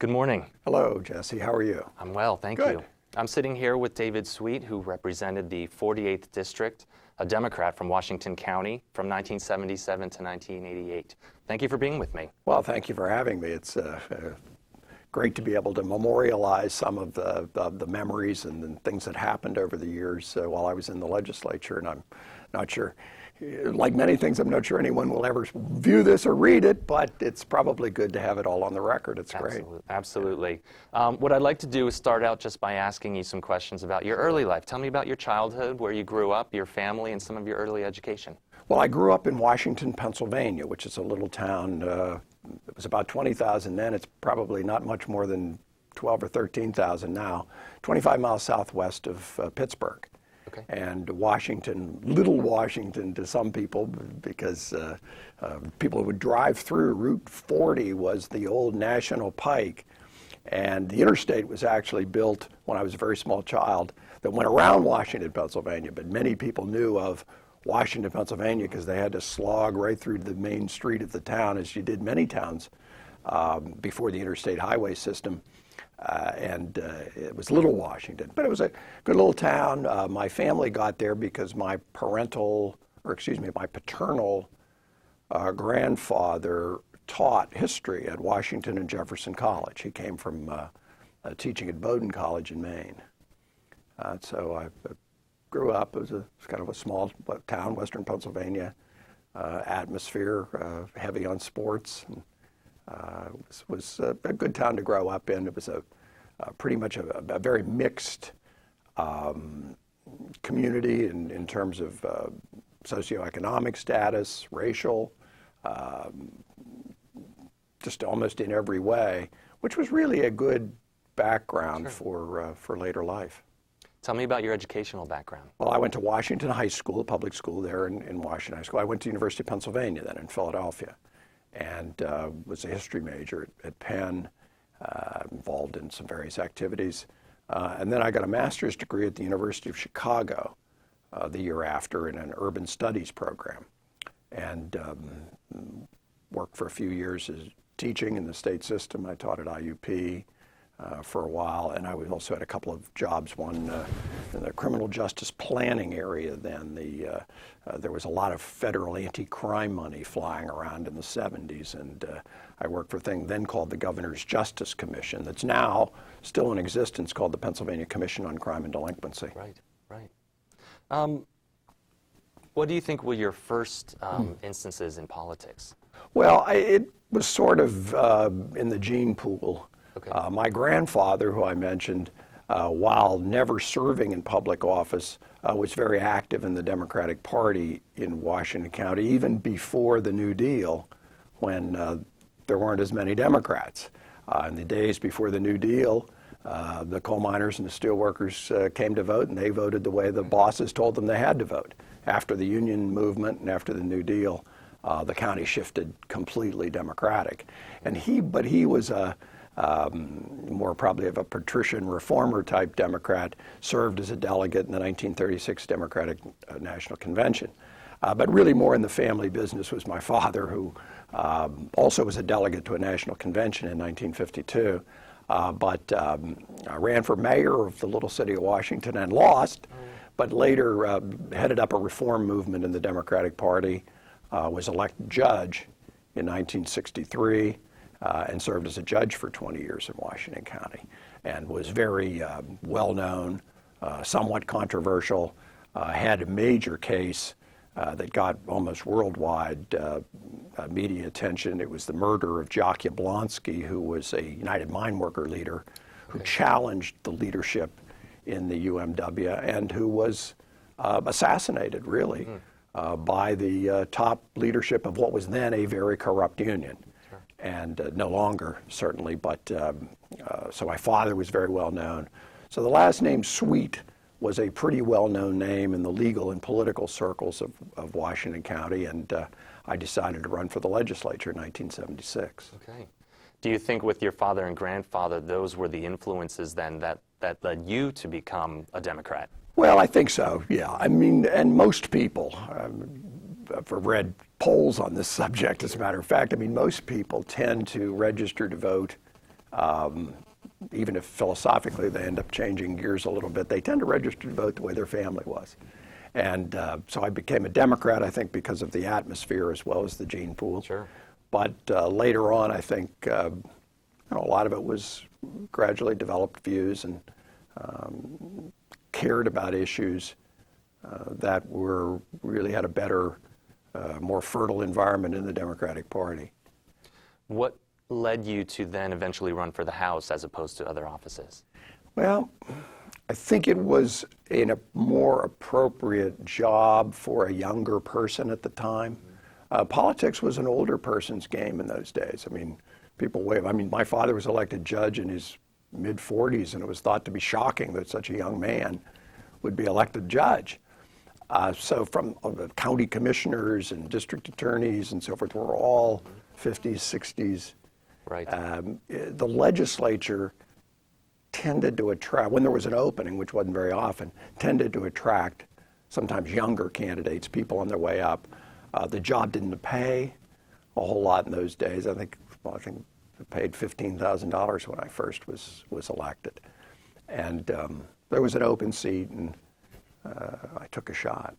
Good morning. Hello, Jesse. How are you? I'm well, thank Good. you. I'm sitting here with David Sweet, who represented the 48th District, a Democrat from Washington County from 1977 to 1988. Thank you for being with me. Well, thank you for having me. It's great to be able to memorialize some of the memories and the things that happened over the years while I was in the legislature. And I'm not sure, like many things, I'm not sure anyone will ever view this or read it, but it's probably good to have it all on the record. It's great. Absolutely. What I'd like to do is start out just by asking you some questions about your early life. Tell me about your childhood, where you grew up, your family, and some of your early education. Well, I grew up in Washington, Pennsylvania, which is a little town. It was about 20,000 then. It's probably not much more than 12 or 13,000 now, 25 miles southwest of Pittsburgh. Okay. And Washington, Little Washington to some people, because people would drive through. Route 40 was the old National Pike, and the interstate was actually built when I was a very small child that went around Washington, Pennsylvania, but many people knew of Washington, Pennsylvania, because they had to slog right through the main street of the town, as you did many towns before the interstate highway system. And it was Little Washington, but it was a good little town. My family got there because my paternal grandfather taught history at Washington and Jefferson College. He came from teaching at Bowdoin College in Maine. So I grew up. It was kind of a small town, western Pennsylvania, atmosphere, heavy on sports. And, it was a good town to grow up in. It was pretty much a very mixed community in terms of socioeconomic status, racial, just almost in every way, which was really a good background for later life. Tell me about your educational background. Well, I went to Washington High School, public school there in Washington High School. I went to University of Pennsylvania then in Philadelphia, and was a history major at Penn, involved in some various activities. And then I got a master's degree at the University of Chicago the year after in an urban studies program, and worked for a few years as teaching in the state system. I taught at IUP for a while, and I also had a couple of jobs, one in the criminal justice planning area then. There was a lot of federal anti-crime money flying around in the 70s, and I worked for a thing then called the Governors Justice Commission that's now still in existence, called the Pennsylvania Commission on Crime and Delinquency. Right. What do you think were your first instances in politics? Well, it was sort of in the gene pool. Okay. My grandfather, who I mentioned, while never serving in public office, was very active in the Democratic Party in Washington County, even before the New Deal, when there weren't as many Democrats. In the days before the New Deal, the coal miners and the steel workers came to vote, and they voted the way the bosses told them they had to vote. After the union movement and after the New Deal, the county shifted completely Democratic. And he was a more probably of a patrician reformer type Democrat, served as a delegate in the 1936 Democratic National Convention. But really more in the family business was my father, who also was a delegate to a national convention in 1952, but ran for mayor of the little city of Washington and lost, but later headed up a reform movement in the Democratic Party, was elected judge in 1963, and served as a judge for 20 years in Washington County, and was very well-known, somewhat controversial, had a major case that got almost worldwide media attention. It was the murder of Jock Yablonsky, who was a United Mine Worker leader who challenged the leadership in the UMW and who was assassinated, really, by the top leadership of what was then a very corrupt union. And no longer, certainly, but so my father was very well known. So the last name Sweet was a pretty well-known name in the legal and political circles of Washington County, and I decided to run for the legislature in 1976. Okay. Do you think with your father and grandfather, those were the influences then that led you to become a Democrat? Well, I think so, yeah. I mean, and most people, I've read polls on this subject, as a matter of fact. I mean, most people tend to register to vote even if philosophically they end up changing gears a little bit, they tend to register to vote the way their family was. And so I became a Democrat, I think, because of the atmosphere as well as the gene pool. Sure. But later on, I think a lot of it was gradually developed views and cared about issues that really had a better, more fertile environment in the Democratic Party. What led you to then eventually run for the House as opposed to other offices? Well, I think it was in a more appropriate job for a younger person at the time. Politics was an older person's game in those days. I mean, my father was elected judge in his mid-40s, and it was thought to be shocking that such a young man would be elected judge. So from county commissioners and district attorneys and so forth were all 50s, 60s. Right. The legislature tended to attract, when there was an opening, which wasn't very often, tended to attract sometimes younger candidates, people on their way up. The job didn't pay a whole lot in those days. I think it paid $15,000 when I first was elected. And there was an open seat, and I took a shot.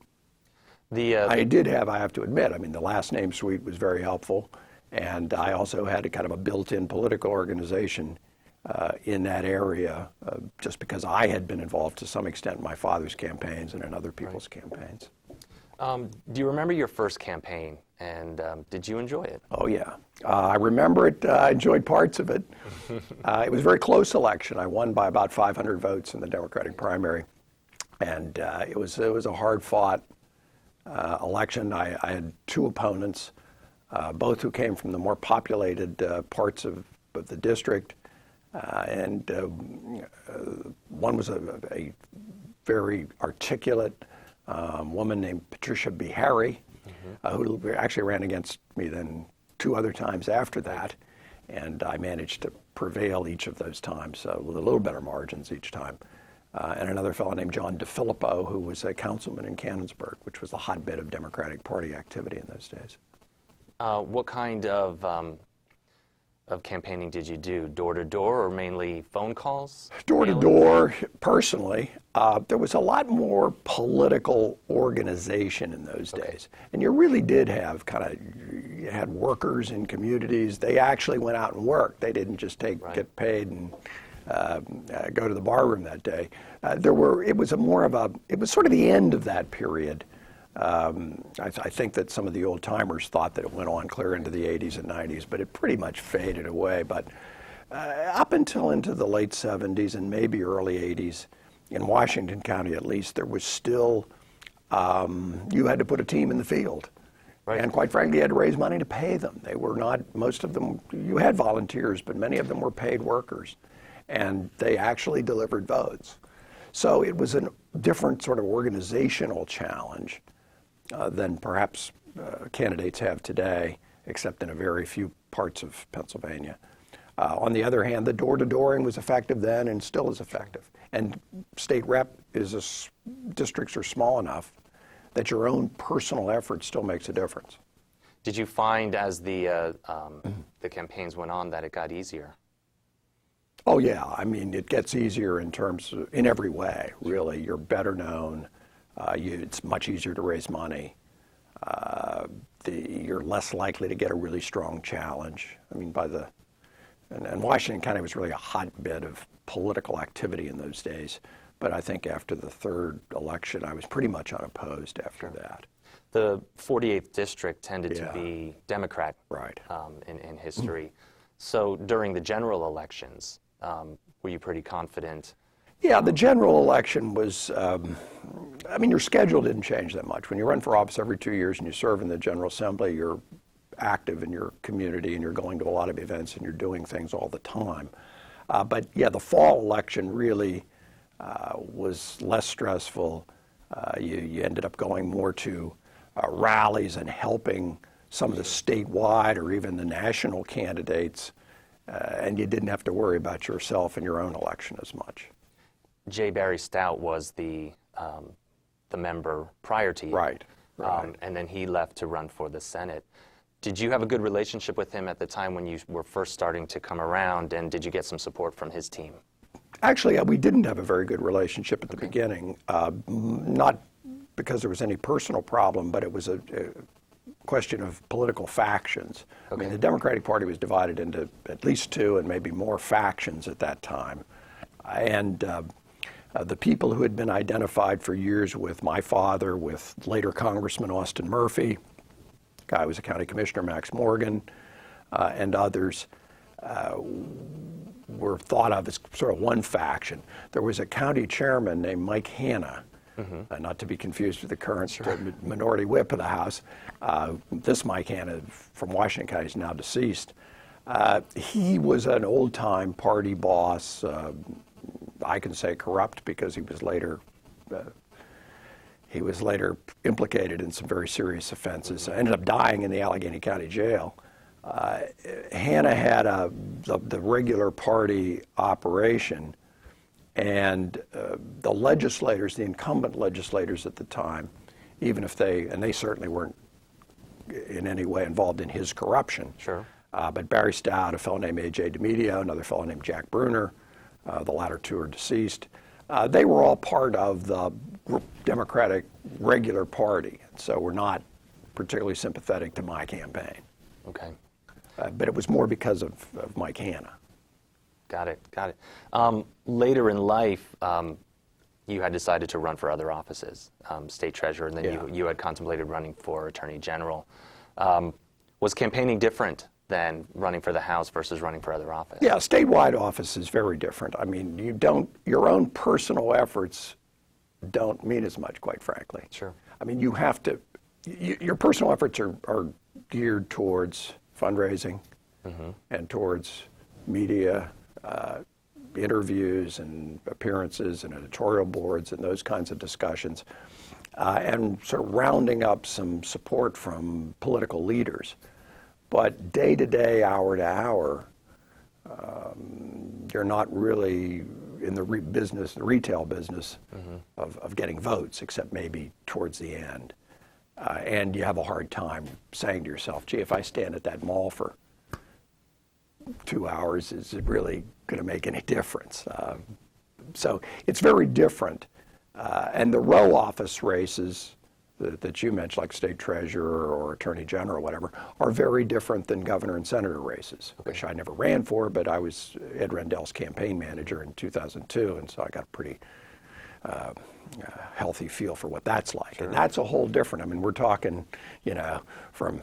I have to admit, I mean, the last name suite was very helpful. And I also had a kind of a built-in political organization in that area, just because I had been involved to some extent in my father's campaigns and in other people's campaigns. Do you remember your first campaign, and did you enjoy it? Oh, yeah. I remember it. I enjoyed parts of it. It was a very close election. I won by about 500 votes in the Democratic primary. And it was a hard-fought election. I had two opponents, both who came from the more populated parts of the district. And one was a very articulate woman named Patricia Bihari, who actually ran against me then 2 other times after that. And I managed to prevail each of those times with a little better margins each time. And another fellow named John DeFilippo, who was a councilman in Canonsburg, which was the hotbed of Democratic Party activity in those days. What kind of campaigning did you do? Door to door, or mainly phone calls? Door to door, personally. There was a lot more political organization in those days. And you really did have you had workers in communities. They actually went out and worked. They didn't just get paid and go to the bar room that day. It was sort of the end of that period. I think that some of the old timers thought that it went on clear into the 80s and 90s, but it pretty much faded away. But up until into the late 70s and maybe early 80s, in Washington County at least, there was still, you had to put a team in the field. Right. And quite frankly, you had to raise money to pay them. They were not, most of them, you had volunteers, but many of them were paid workers. And they actually delivered votes. So it was a different sort of organizational challenge than perhaps candidates have today, except in a very few parts of Pennsylvania. On the other hand, the door-to-dooring was effective then and still is effective. And state rep districts are small enough that your own personal effort still makes a difference. Did you find as the campaigns went on that it got easier? Oh yeah, I mean, it gets easier in every way, really. You're better known. It's much easier to raise money. You're less likely to get a really strong challenge. I mean, and Washington County was really a hotbed of political activity in those days. But I think after the third election, I was pretty much unopposed after that. The 48th district tended to be Democrat in history. So during the general elections, were you pretty confident? Yeah, the general election was, your schedule didn't change that much. When you run for office every 2 years and you serve in the General Assembly, you're active in your community and you're going to a lot of events and you're doing things all the time. But yeah, the fall election really was less stressful. You ended up going more to rallies and helping some of the statewide or even the national candidates, and you didn't have to worry about yourself and your own election as much. J. Barry Stout was the member prior to you. Right. And then he left to run for the Senate. Did you have a good relationship with him at the time when you were first starting to come around, and did you get some support from his team? Actually, we didn't have a very good relationship at the beginning, not because there was any personal problem, but it was a question of political factions. I mean, the Democratic Party was divided into at least two and maybe more factions at that time. And the people who had been identified for years with my father, with later Congressman Austin Murphy, guy who was a county commissioner, Max Morgan, and others, were thought of as sort of one faction. There was a county chairman named Mike Hanna, not to be confused with the current minority whip of the House. This Mike Hanna from Washington County is now deceased. He was an old-time party boss. I can say corrupt because he was later implicated in some very serious offenses. Ended up dying in the Allegheny County Jail. Hanna had the regular party operation, and the legislators, the incumbent legislators at the time, even if they certainly weren't in any way involved in his corruption. Sure. But Barry Stout, a fellow named A.J. DeMedio, another fellow named Jack Bruner, the latter two are deceased. They were all part of the Democratic regular party, so were not particularly sympathetic to my campaign. Okay. But it was more because of Mike Hanna. Got it. Later in life, you had decided to run for other offices, state treasurer, and then you had contemplated running for attorney general. Was campaigning different than running for the House versus running for other office? Yeah, statewide office is very different. I mean, your own personal efforts don't mean as much, quite frankly. Sure. I mean, you have to, your personal efforts are geared towards fundraising and towards media interviews and appearances and editorial boards and those kinds of discussions, and sort of rounding up some support from political leaders. But day to day, hour to hour, you're not really in the retail business of getting votes, except maybe towards the end. And you have a hard time saying to yourself, gee, if I stand at that mall for 2 hours, is it really going to make any difference? So it's very different. And the row office races that you mentioned, like state treasurer or attorney general or whatever, are very different than governor and senator races, which I never ran for, but I was Ed Rendell's campaign manager in 2002, and so I got a pretty healthy feel for what that's like. Sure. And that's a whole different, I mean, we're talking, from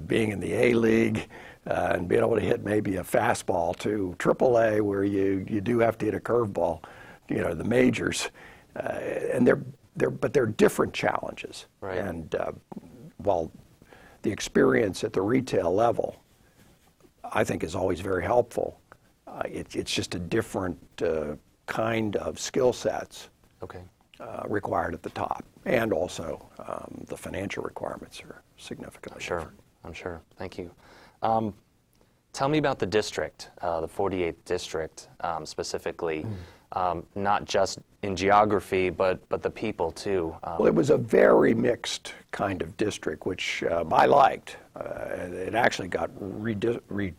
being in the A-League and being able to hit maybe a fastball to AAA, where you do have to hit a curveball, the majors, and they're different challenges. Right. And while the experience at the retail level, I think, is always very helpful, it's just a different kind of skill sets required at the top, and also the financial requirements are significantly different. I'm sure. Thank you. Tell me about the district, the 48th district specifically, not just in geography, but the people too. Well, it was a very mixed kind of district, which I liked. It actually got redrawn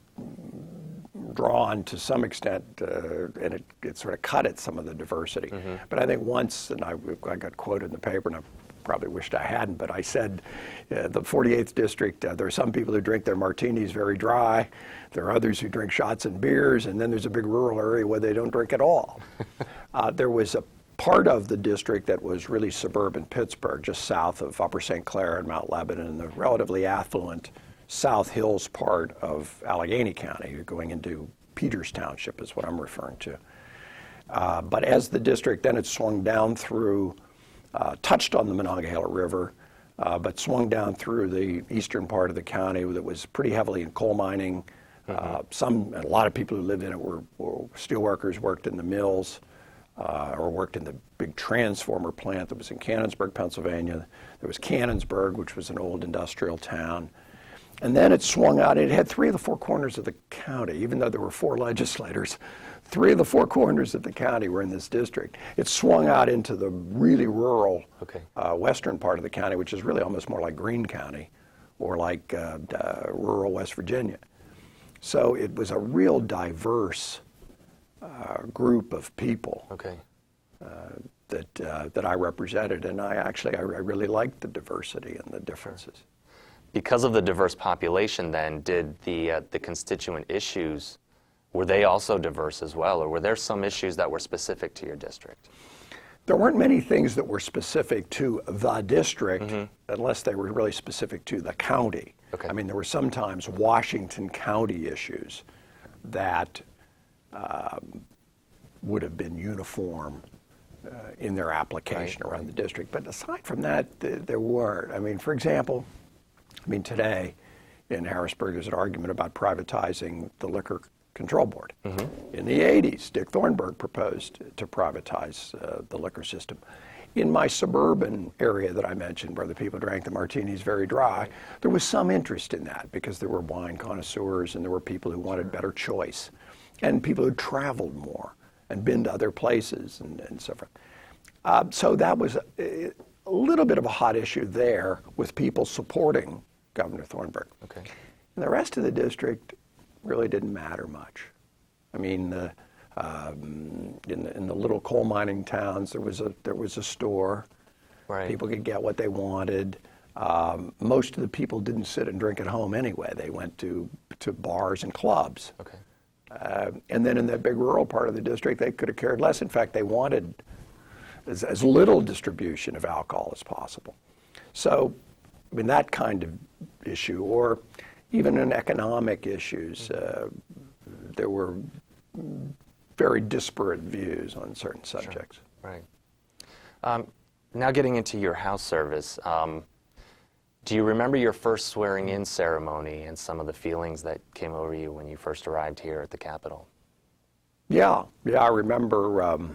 to some extent, and it sort of cut at some of the diversity. But I think once, and I got quoted in the paper, and I probably wished I hadn't, but I said the 48th district, there are some people who drink their martinis very dry, there are others who drink shots and beers, and then there's a big rural area where they don't drink at all. There was a part of the district that was really suburban Pittsburgh, just south of Upper St. Clair and Mount Lebanon, and the relatively affluent South Hills part of Allegheny County. You're going into Peters Township is what I'm referring to. But as the district, then it swung down through, touched on the Monongahela River, but swung down through the eastern part of the county that was pretty heavily in coal mining. A lot of people who lived in it were steel workers, worked in the mills, or worked in the big transformer plant that was in Cannonsburg, Pennsylvania. There was Cannonsburg, which was an old industrial town. And then it swung out. It had 3 of the 4 corners of the county, even though there were 4 legislators. 3 of the 4 corners of the county were in this district. It swung out into the really rural western part of the county, which is really almost more like Greene County, or like rural West Virginia. So it was a real diverse group of people that I represented, and I really liked the diversity and the differences. Sure. Because of the diverse population, then, did the constituent issues, were they also diverse as well, or were there some issues that were specific to your district? There weren't many things that were specific to the district, unless they were really specific to the county. Okay. I mean, there were sometimes Washington County issues that would have been uniform in their application around the district. But aside from that, there weren't. I mean, for example, today in Harrisburg there's an argument about privatizing the Liquor Control Board. In the 80s, Dick Thornburgh proposed to privatize the liquor system. In my suburban area that I mentioned, where the people drank the martinis very dry, there was some interest in that because there were wine connoisseurs and there were people who wanted better choice and people who traveled more and been to other places and so forth. So that was a little bit of a hot issue there with people supporting Governor Thornburgh. Okay. And the rest of the district really didn't matter much. I mean, in the little coal mining towns, there was a store. Right. People could get what they wanted. Most of the people didn't sit and drink at home anyway. They went to bars and clubs. Okay. And then in that big rural part of the district, they could have cared less. In fact, they wanted as little distribution of alcohol as possible. So, I mean, that kind of issue, or even in economic issues, there were very disparate views on certain subjects. Sure. Right. Now getting into your house service, do you remember your first swearing-in ceremony and some of the feelings that came over you when you first arrived here at the Capitol? Yeah, I remember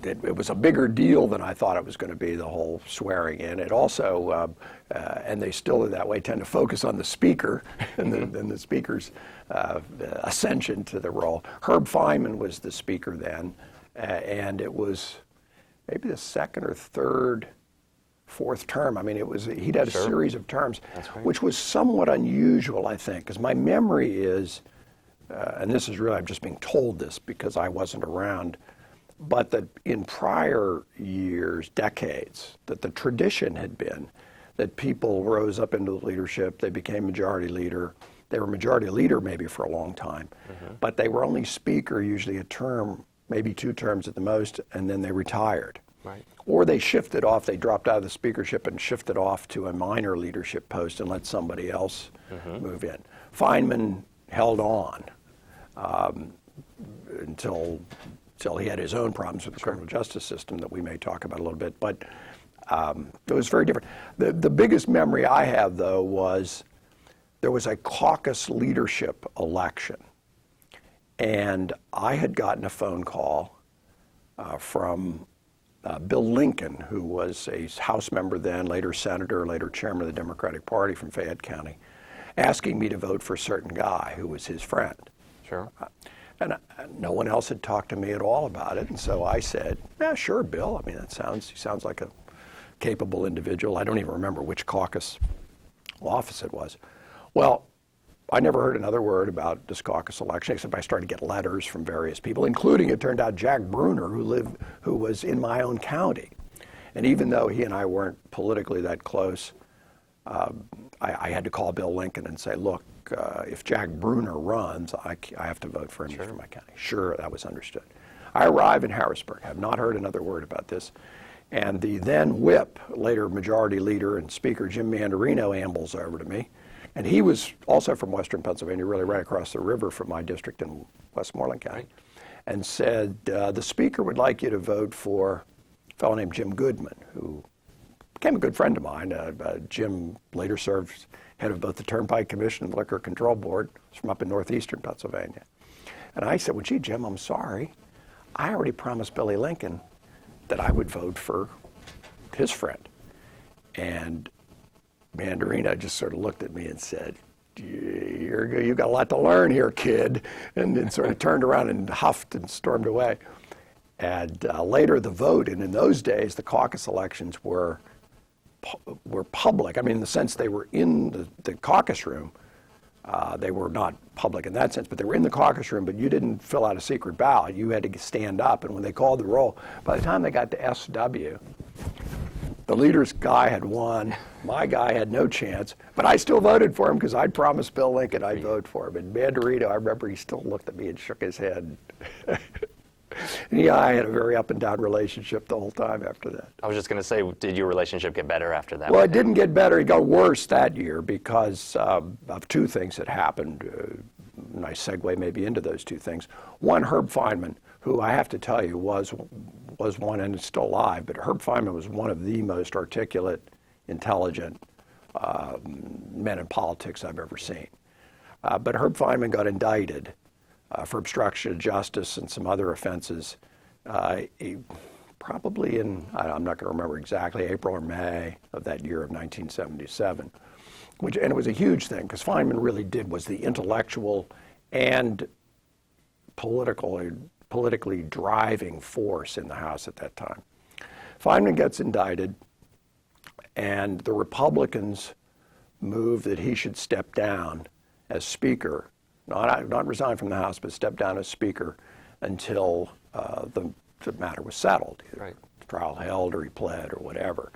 it was a bigger deal than I thought it was going to be, the whole swearing in. It also, and they still are that way, tend to focus on the speaker and the speaker's ascension to the role. Herb Feynman was the speaker then, and it was maybe the second or third, fourth term. I mean, he'd had a series of terms, which was somewhat unusual, I think, because my memory is, and this is really, I'm just being told this because I wasn't around, but that in prior years, decades, that the tradition had been that people rose up into the leadership, they became majority leader. They were majority leader maybe for a long time, but they were only speaker usually a term, maybe 2 terms at the most, and then they retired. Right. Or they shifted off, they dropped out of the speakership and shifted off to a minor leadership post and let somebody else move in. Feynman held on until he had his own problems with the criminal justice system that we may talk about a little bit, but it was very different. The biggest memory I have, though, was there was a caucus leadership election, and I had gotten a phone call from Bill Lincoln, who was a House member then, later senator, later chairman of the Democratic Party from Fayette County, asking me to vote for a certain guy who was his friend. Sure. And no one else had talked to me at all about it, and so I said, yeah, sure, Bill. I mean, he sounds like a capable individual. I don't even remember which caucus office it was. Well, I never heard another word about this caucus election, except I started to get letters from various people, including, it turned out, Jack Bruner, who was in my own county. And even though he and I weren't politically that close, I had to call Bill Lincoln and say, look, if Jack Bruner runs, I have to vote for him for my county. Sure, that was understood. I arrive in Harrisburg, have not heard another word about this, and the then whip, later majority leader and speaker, Jim Mandarino, ambles over to me. And he was also from western Pennsylvania, really right across the river from my district in Westmoreland County, and said, the speaker would like you to vote for a fellow named Jim Goodman, who became a good friend of mine. Jim later served head of both the Turnpike Commission and the Liquor Control Board. He's from up in northeastern Pennsylvania. And I said, well, gee, Jim, I'm sorry. I already promised Billy Lincoln that I would vote for his friend. And Mandarino just sort of looked at me and said, you got a lot to learn here, kid, and then sort of turned around and huffed and stormed away. And later the vote, and in those days the caucus elections were were public. I mean, in the sense they were in the caucus room. They were not public in that sense, but they were in the caucus room, but you didn't fill out a secret ballot. You had to stand up, and when they called the roll, by the time they got to SW, the leader's guy had won. My guy had no chance, but I still voted for him because I'd promised Bill Lincoln I'd vote for him. And Mandarino, I remember he still looked at me and shook his head. And he and I had a very up and down relationship the whole time after that. I was just going to say, did your relationship get better after that? Well, it didn't get better. It got worse that year because of two things that happened. Nice segue maybe into those two things. One, Herb Feynman, who I have to tell you was one and is still alive, but Herb Feynman was one of the most articulate, intelligent men in politics I've ever seen. But Herb Feynman got indicted for obstruction of justice and some other offenses, probably in, I'm not going to remember exactly, April or May of that year of 1977. And it was a huge thing because Feynman really was the intellectual and politically driving force in the House at that time. Feynman gets indicted, and the Republicans move that he should step down as Speaker, not resign from the House, but step down as Speaker until the matter was settled. Either right. trial held or he pled or whatever.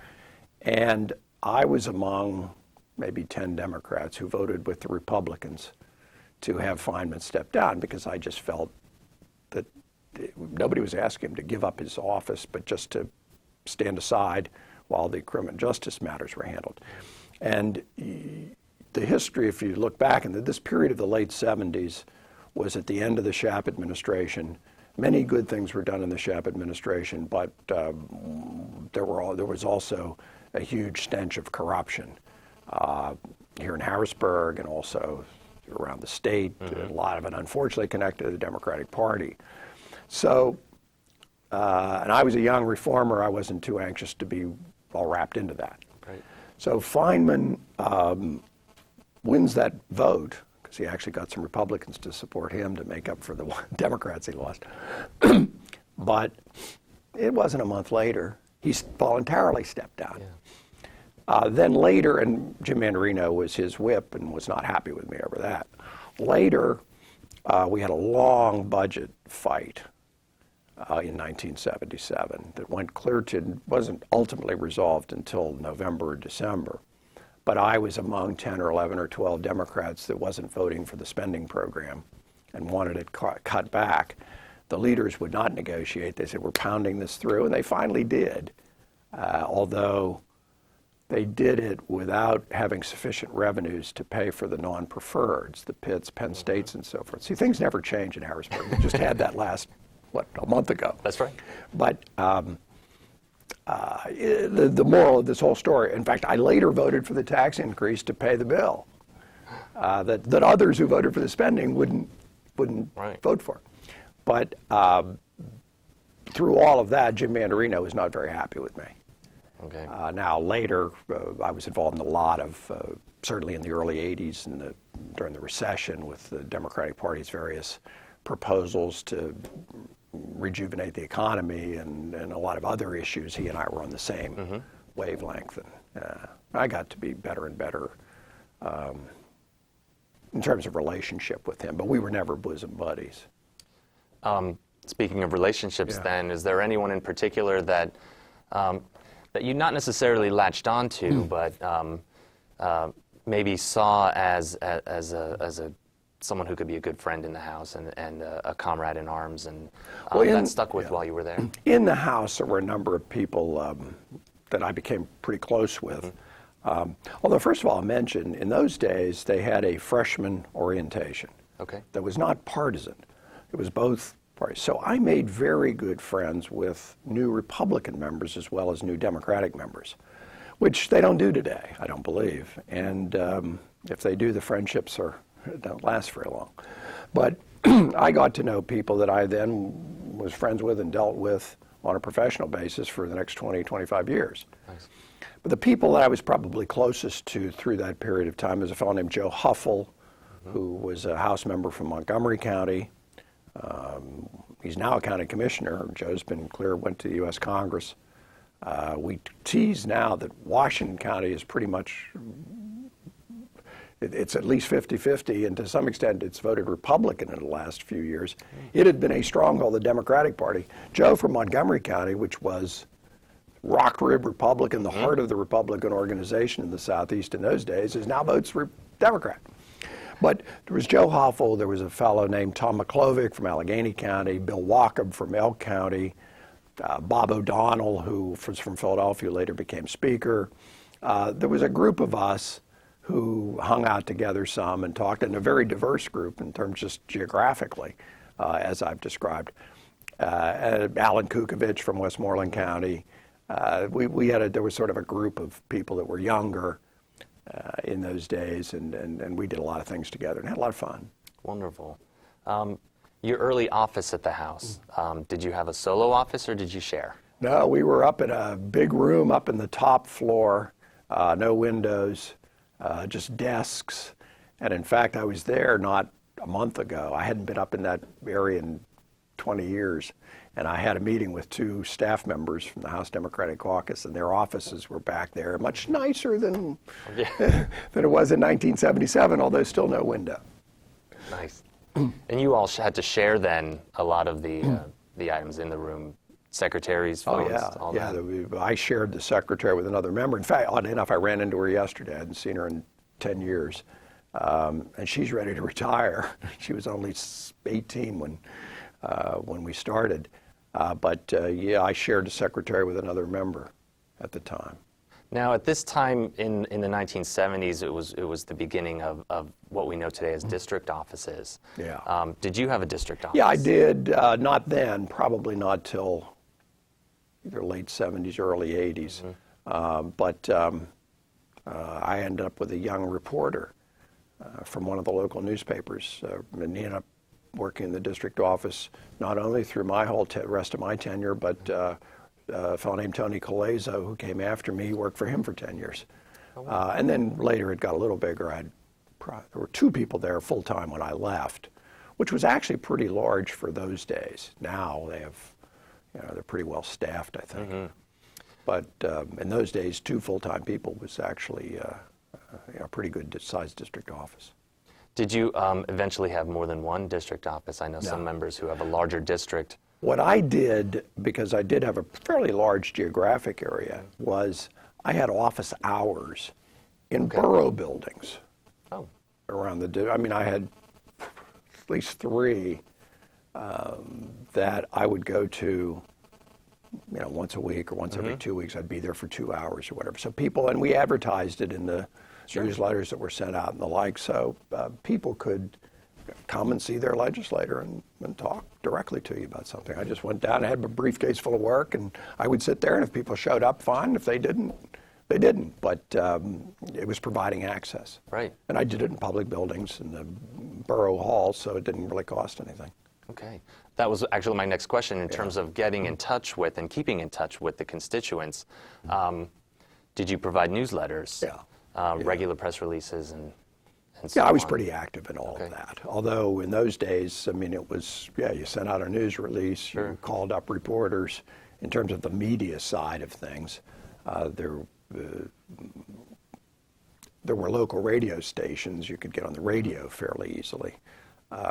And I was among maybe 10 Democrats who voted with the Republicans to have Feynman step down because I just felt that nobody was asking him to give up his office, but just to stand aside while the criminal justice matters were handled. And the history, if you look back, and this period of the late 70s was at the end of the Schaap administration. Many good things were done in the Schaap administration, but there was also a huge stench of corruption here in Harrisburg and also around the state, a lot of it unfortunately connected to the Democratic Party. So, and I was a young reformer, I wasn't too anxious to be all wrapped into that. Right. So Feynman wins that vote, because he actually got some Republicans to support him to make up for the Democrats he lost. But it wasn't a month later, he voluntarily stepped down. Yeah. Then later, and Jim Mandarino was his whip and was not happy with me over that. Later, we had a long budget fight in 1977 that went clear to, wasn't ultimately resolved until November or December. But I was among 10 or 11 or 12 Democrats that wasn't voting for the spending program and wanted it cut back. The leaders would not negotiate. They said, we're pounding this through, and they finally did, although they did it without having sufficient revenues to pay for the non-preferreds, the Pitts, Penn States, and so forth. See, things never change in Harrisburg. We just had that last, a month ago. That's right. But the moral of this whole story, in fact, I later voted for the tax increase to pay the bill that others who voted for the spending wouldn't right. vote for. But through all of that, Jim Mandarino was not very happy with me. Okay. Now, later, I was involved in a lot of, certainly in the early 80s and during the recession with the Democratic Party's various proposals to rejuvenate the economy and a lot of other issues. He and I were on the same wavelength. And I got to be better and better in terms of relationship with him, but we were never bosom buddies. Speaking of relationships then, is there anyone in particular that that you not necessarily latched onto, but maybe saw as someone who could be a good friend in the House and a comrade in arms, and that stuck with while you were there? In the House, there were a number of people that I became pretty close with. Although, first of all, I'll mention, in those days, they had a freshman orientation that was not partisan. It was both parties. So I made very good friends with new Republican members as well as new Democratic members, which they don't do today, I don't believe. And if they do, the friendships don't last very long. But I got to know people that I then was friends with and dealt with on a professional basis for the next 20, 25 years. Nice. But the people that I was probably closest to through that period of time was a fellow named Joe Huffle, who was a House member from Montgomery County. He's now a county commissioner. Joe's been clear, went to the U.S. Congress. We tease now that Washington County is pretty much, it's at least 50-50, and to some extent it's voted Republican in the last few years. It had been a stronghold of the Democratic Party. Joe from Montgomery County, which was rock rib Republican, the heart of the Republican organization in the Southeast in those days, is now votes Democrat. But there was Joe Hoffel, there was a fellow named Tom McClovick from Allegheny County, Bill Wackham from Elk County, Bob O'Donnell, who was from Philadelphia, later became Speaker. There was a group of us who hung out together some and talked, in a very diverse group in terms just geographically, as I've described. Alan Kukovich from Westmoreland County. There was sort of a group of people that were younger in those days, and we did a lot of things together and had a lot of fun. Wonderful. Your early office at the House, did you have a solo office or did you share? No, we were up in a big room up in the top floor, no windows, just desks. And in fact, I was there not a month ago. I hadn't been up in that area in 20 years. And I had a meeting with two staff members from the House Democratic Caucus, and their offices were back there, much nicer than, than it was in 1977, although still no window. Nice. And you all had to share then a lot of the items in the room, secretaries, phones, all that. I shared the secretary with another member. In fact, oddly enough, I ran into her yesterday. I hadn't seen her in 10 years. And she's ready to retire. She was only 18 when we started. I shared the secretary with another member at the time. Now, at this time in the 1970s, it was the beginning of what we know today as district offices. Yeah. Did you have a district office? Yeah, I did. Not then, probably not till either late 70s, early 80s. I ended up with a young reporter from one of the local newspapers, and he ended up working in the district office not only through my whole rest of my tenure, but a fellow named Tony Colezo, who came after me, worked for him for 10 years. Oh, wow. And then later it got a little bigger. There were two people there full-time when I left, which was actually pretty large for those days. Now they have, they're pretty well staffed, I think. Mm-hmm. But in those days, two full-time people was actually a pretty good sized district office. Did you eventually have more than one district office? I know some members who have a larger district. What I did, because I did have a fairly large geographic area, was I had office hours in borough buildings around I had at least three that I would go to, once a week or once every 2 weeks. I'd be there for 2 hours or whatever. So and we advertised it in the newsletters that were sent out and the like, so people could come and see their legislator and talk directly to you about something. I just went down, I had a briefcase full of work, and I would sit there, and if people showed up, fine. If they didn't, they didn't. But it was providing access. Right. And I did it in public buildings in the borough hall, so it didn't really cost anything. Okay. That was actually my next question in terms of getting in touch with and keeping in touch with the constituents. Did you provide newsletters? Regular press releases and so I was on. pretty active in all of that. Although in those days, it was, you sent out a news release, you called up reporters. In terms of the media side of things, there were local radio stations. You could get on the radio fairly easily.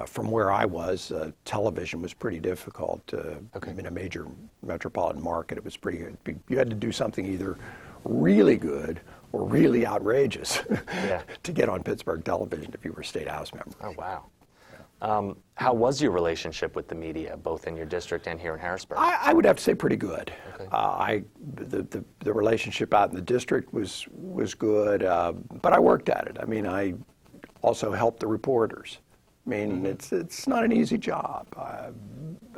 From where I was, television was pretty difficult. In a major metropolitan market, it was pretty good. You had to do something either really good or really outrageous to get on Pittsburgh television if you were a state house member. Oh, wow. How was your relationship with the media, both in your district and here in Harrisburg? I would have to say pretty good. Okay. The relationship out in the district was good, but I worked at it. I also helped the reporters. It's not an easy job.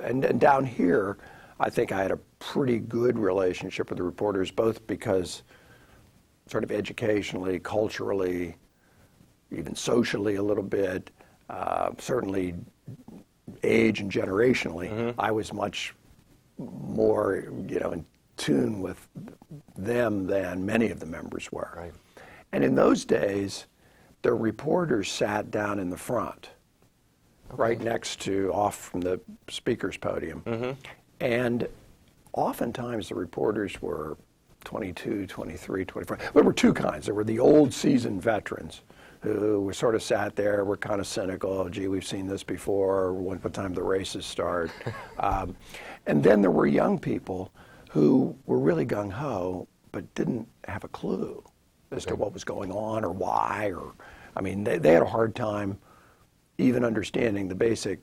And down here, I think I had a pretty good relationship with the reporters, both because sort of educationally, culturally, even socially a little bit, certainly age and generationally, I was much more, in tune with them than many of the members were. Right. And in those days, the reporters sat down in the front, right next to, off from the speaker's podium. And oftentimes the reporters were 22, 23, 24. There were two kinds. There were the old seasoned veterans who were sort of sat there, were kind of cynical. Oh, gee, we've seen this before. What time the races start? And then there were young people who were really gung-ho, but didn't have a clue as to what was going on or why. I mean, they had a hard time even understanding the basic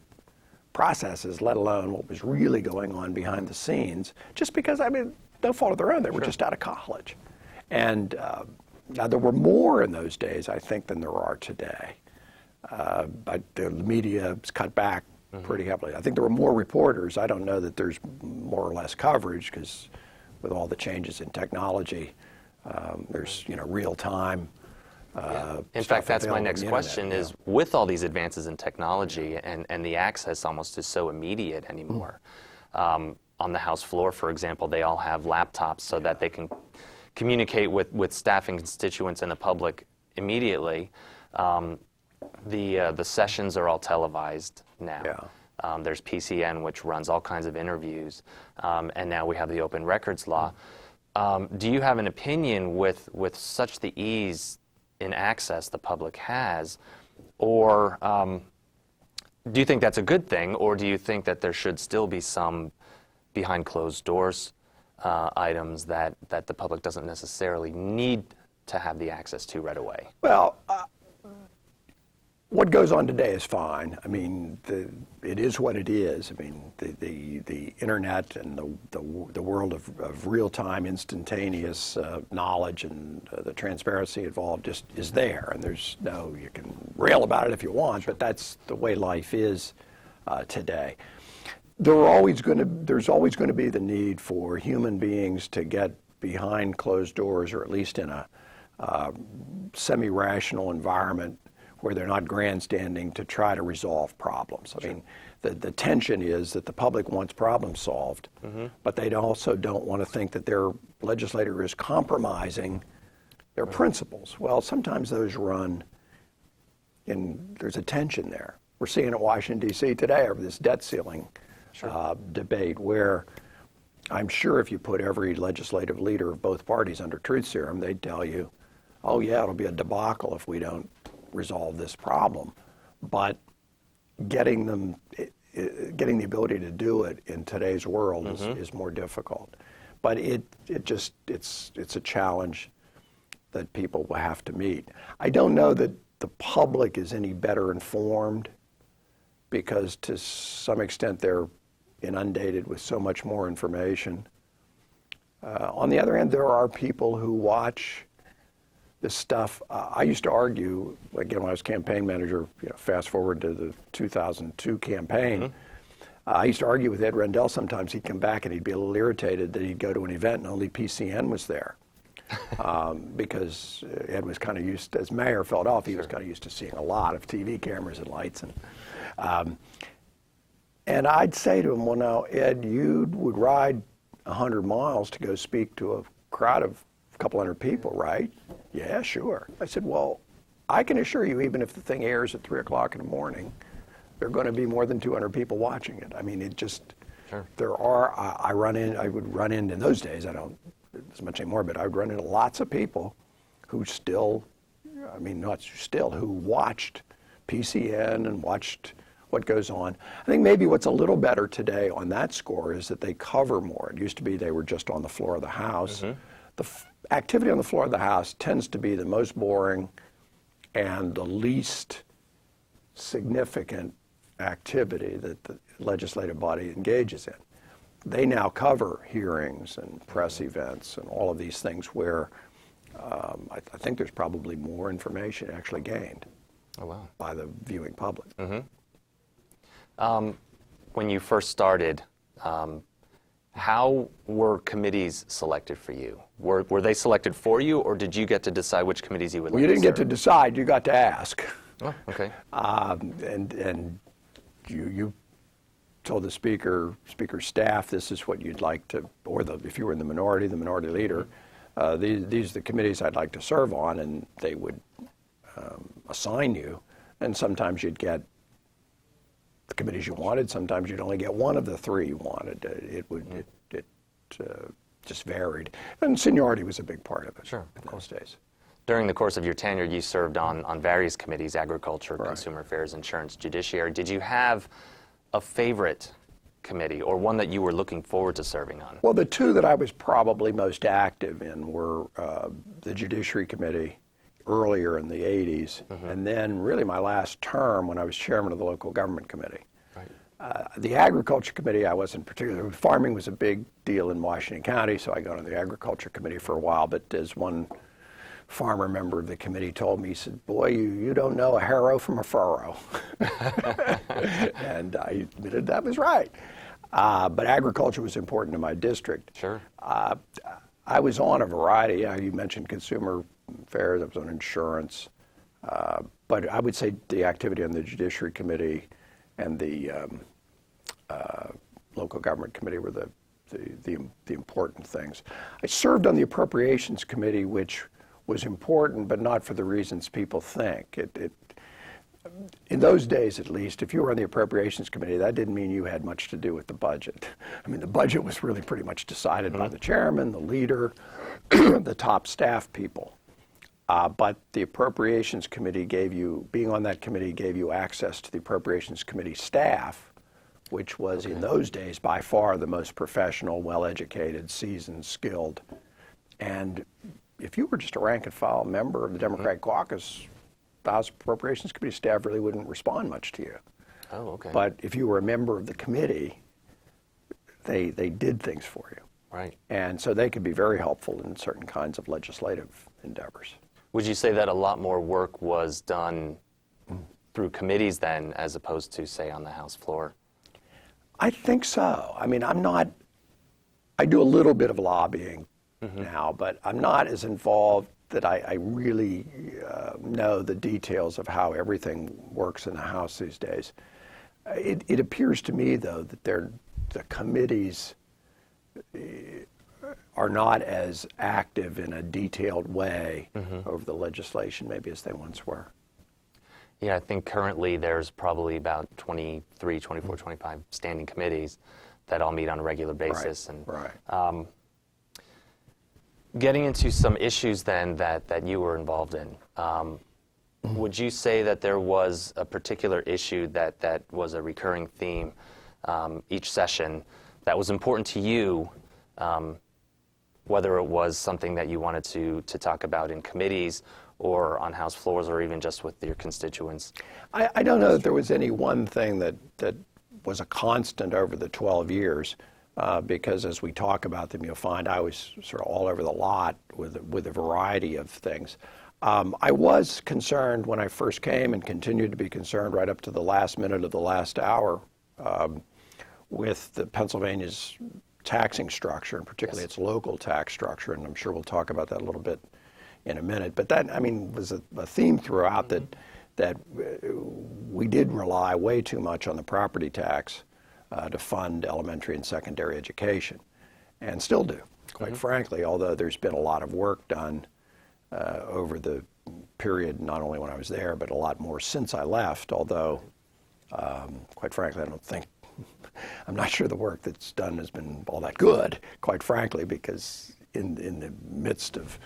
processes, let alone what was really going on behind the scenes, just because, I mean, no fault of their own. They were just out of college. And now there were more in those days, I think, than there are today. But the media has cut back pretty heavily. I think there were more reporters. I don't know that there's more or less coverage, because with all the changes in technology, there's real time. In fact, that's my next question is, with all these advances in technology and the access almost is so immediate anymore. On the House floor, for example, they all have laptops so that they can communicate with staff and constituents and the public immediately. The sessions are all televised now. Yeah. There's PCN, which runs all kinds of interviews, and now we have the open records law. Do you have an opinion with such the ease in access the public has, or do you think that's a good thing, or do you think that there should still be some behind closed doors items that the public doesn't necessarily need to have the access to right away? Well, what goes on today is fine. I mean, it is what it is. I mean, the internet and the world of real-time, instantaneous knowledge and the transparency involved just is there. And you can rail about it if you want, but that's the way life is today. There's always going to be the need for human beings to get behind closed doors, or at least in a semi-rational environment where they're not grandstanding to try to resolve problems. I mean, the tension is that the public wants problems solved, but they also don't want to think that their legislator is compromising their principles. Well, sometimes those run there's a tension there. We're seeing it in Washington, D.C. today over this debt ceiling debate, where I'm sure if you put every legislative leader of both parties under truth serum, they'd tell you, oh yeah, it'll be a debacle if we don't resolve this problem. But getting the ability to do it in today's world is more difficult. But it's a challenge that people will have to meet. I don't know that the public is any better informed, because to some extent they're inundated with so much more information. On the other hand, there are people who watch this stuff. I used to argue, again, when I was campaign manager, fast forward to the 2002 campaign, I used to argue with Ed Rendell. Sometimes he'd come back and he'd be a little irritated that he'd go to an event and only PCN was there. Because Ed was kind of used, as mayor of Philadelphia, he was kind of used to seeing a lot of TV cameras and lights. And I'd say to him, well, now, Ed, you would ride 100 miles to go speak to a crowd of a couple hundred people, right? Yeah, sure. I said, well, I can assure you, even if the thing airs at 3 o'clock in the morning, there are going to be more than 200 people watching it. I mean, it just, I would run in those days, I don't as much anymore, but I would run into lots of people who still, who watched PCN and watched what goes on. I think maybe what's a little better today on that score is that they cover more. It used to be they were just on the floor of the House. The activity on the floor of the House tends to be the most boring and the least significant activity that the legislative body engages in. They now cover hearings and press events and all of these things where I think there's probably more information actually gained by the viewing public. When you first started, how were committees selected for you? Were they selected for you, or did you get to decide which committees you would like to serve? You didn't get to decide, you got to ask. Oh, okay. And you told the speaker's staff, this is what you'd like to, or if you were in the minority leader, these are the committees I'd like to serve on, and they would assign you. And sometimes you'd get the committees you wanted. Sometimes you'd only get one of the three you wanted. It just varied. And seniority was a big part of it. Sure, in those days. During the course of your tenure, you served on various committees: agriculture, consumer affairs, insurance, judiciary. Did you have a favorite committee or one that you were looking forward to serving on? Well, the two that I was probably most active in were the Judiciary Committee earlier in the 80s, and then really my last term when I was chairman of the Local Government Committee. Right. The Agriculture Committee, I wasn't particularly. Farming was a big deal in Washington County, so I got on the Agriculture Committee for a while, but as one farmer member of the committee told me, he said, "Boy, you don't know a harrow from a furrow." And I admitted that was right. But agriculture was important to my district. Sure. I was on a variety. You mentioned consumer affairs. I was on insurance. But I would say the activity on the Judiciary Committee and the Local Government Committee were the important things. I served on the Appropriations Committee, which was important, but not for the reasons people think. In those days, at least, if you were on the Appropriations Committee, that didn't mean you had much to do with the budget. I mean, the budget was really pretty much decided by the chairman, the leader, the top staff people. But the Appropriations Committee being on that committee gave you access to the Appropriations Committee staff, which was in those days by far the most professional, well-educated, seasoned, skilled. And if you were just a rank and file member of the Democratic caucus, the House Appropriations Committee staff really wouldn't respond much to you. Oh, okay. But if you were a member of the committee, they did things for you. Right. And so they could be very helpful in certain kinds of legislative endeavors. Would you say that a lot more work was done through committees then, as opposed to, say, on the House floor? I think so. I mean, I do a little bit of lobbying now, but I'm not as involved that I really know the details of how everything works in the House these days. It appears to me, though, that the committees are not as active in a detailed way over the legislation maybe as they once were. Yeah, I think currently there's probably about 23, 24, 25 standing committees that all meet on a regular basis. Right. And getting into some issues then that you were involved in, would you say that there was a particular issue that was a recurring theme each session that was important to you, whether it was something that you wanted to talk about in committees or on House floors or even just with your constituents? I don't know that there was any one thing that was a constant over the 12 years. Because as we talk about them, you'll find I was sort of all over the lot with a variety of things. I was concerned when I first came and continued to be concerned right up to the last minute of the last hour with Pennsylvania's taxing structure, and particularly its local tax structure, and I'm sure we'll talk about that a little bit in a minute. But that, I mean, was a theme throughout that we did rely way too much on the property tax to fund elementary and secondary education, and still do, quite frankly, although there's been a lot of work done over the period, not only when I was there, but a lot more since I left, although, quite frankly, I'm not sure the work that's done has been all that good, quite frankly, because in the midst of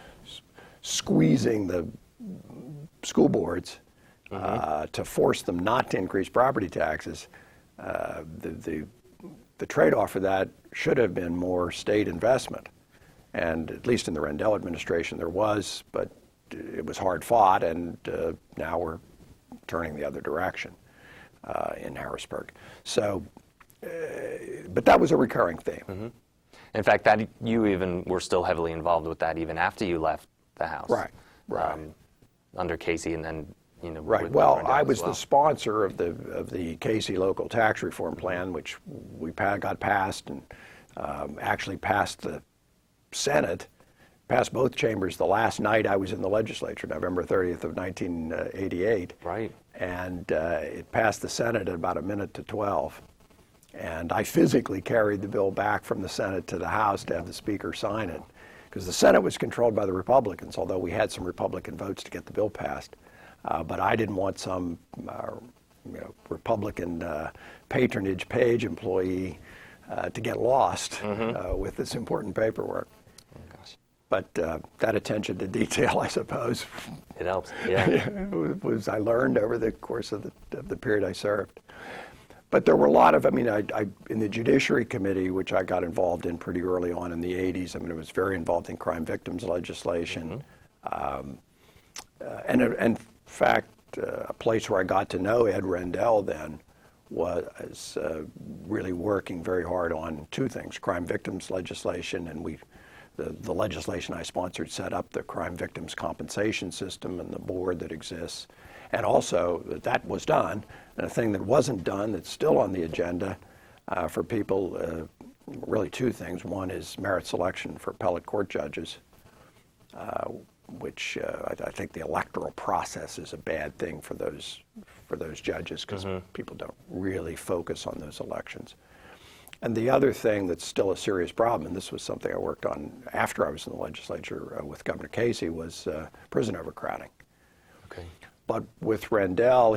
squeezing the school boards to force them not to increase property taxes, the trade-off for that should have been more state investment. And at least in the Rendell administration there was, but it was hard fought, and now we're turning the other direction in Harrisburg. So, but that was a recurring theme. In fact, that you even were still heavily involved with that even after you left the House. Right. Under Casey and then, Right. Well, I was the sponsor of the Casey local tax reform plan, which we got passed and actually passed the Senate, passed both chambers the last night I was in the legislature, November 30th of 1988. Right. And it passed the Senate at about 11:40. And I physically carried the bill back from the Senate to the House to have the Speaker sign it, because the Senate was controlled by the Republicans, although we had some Republican votes to get the bill passed. But I didn't want some Republican patronage page employee to get lost with this important paperwork. Oh, gosh. But that attention to detail, I suppose, it helps. Yeah, was I learned over the course of the period I served. But there were a lot of, I in the Judiciary Committee, which I got involved in pretty early on in the 80s, I was very involved in crime victims legislation. And in fact, a place where I got to know Ed Rendell then was really working very hard on two things: crime victims legislation, and the legislation I sponsored set up the crime victims compensation system and the board that exists. And also that was done, and a thing that wasn't done that's still on the agenda for people, really two things. One is merit selection for appellate court judges, which I think the electoral process is a bad thing for those judges, because people don't really focus on those elections. And the other thing that's still a serious problem, and this was something I worked on after I was in the legislature with Governor Casey, was prison overcrowding. Okay. But with Rendell,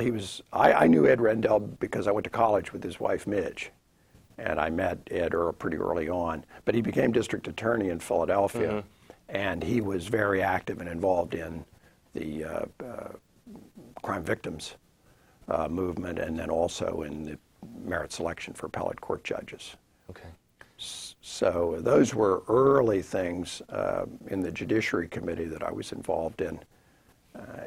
I knew Ed Rendell because I went to college with his wife, Midge. And I met Ed pretty early on. But he became district attorney in Philadelphia. And he was very active and involved in the crime victims movement, and then also in the merit selection for appellate court judges. Okay. So those were early things in the Judiciary Committee that I was involved in.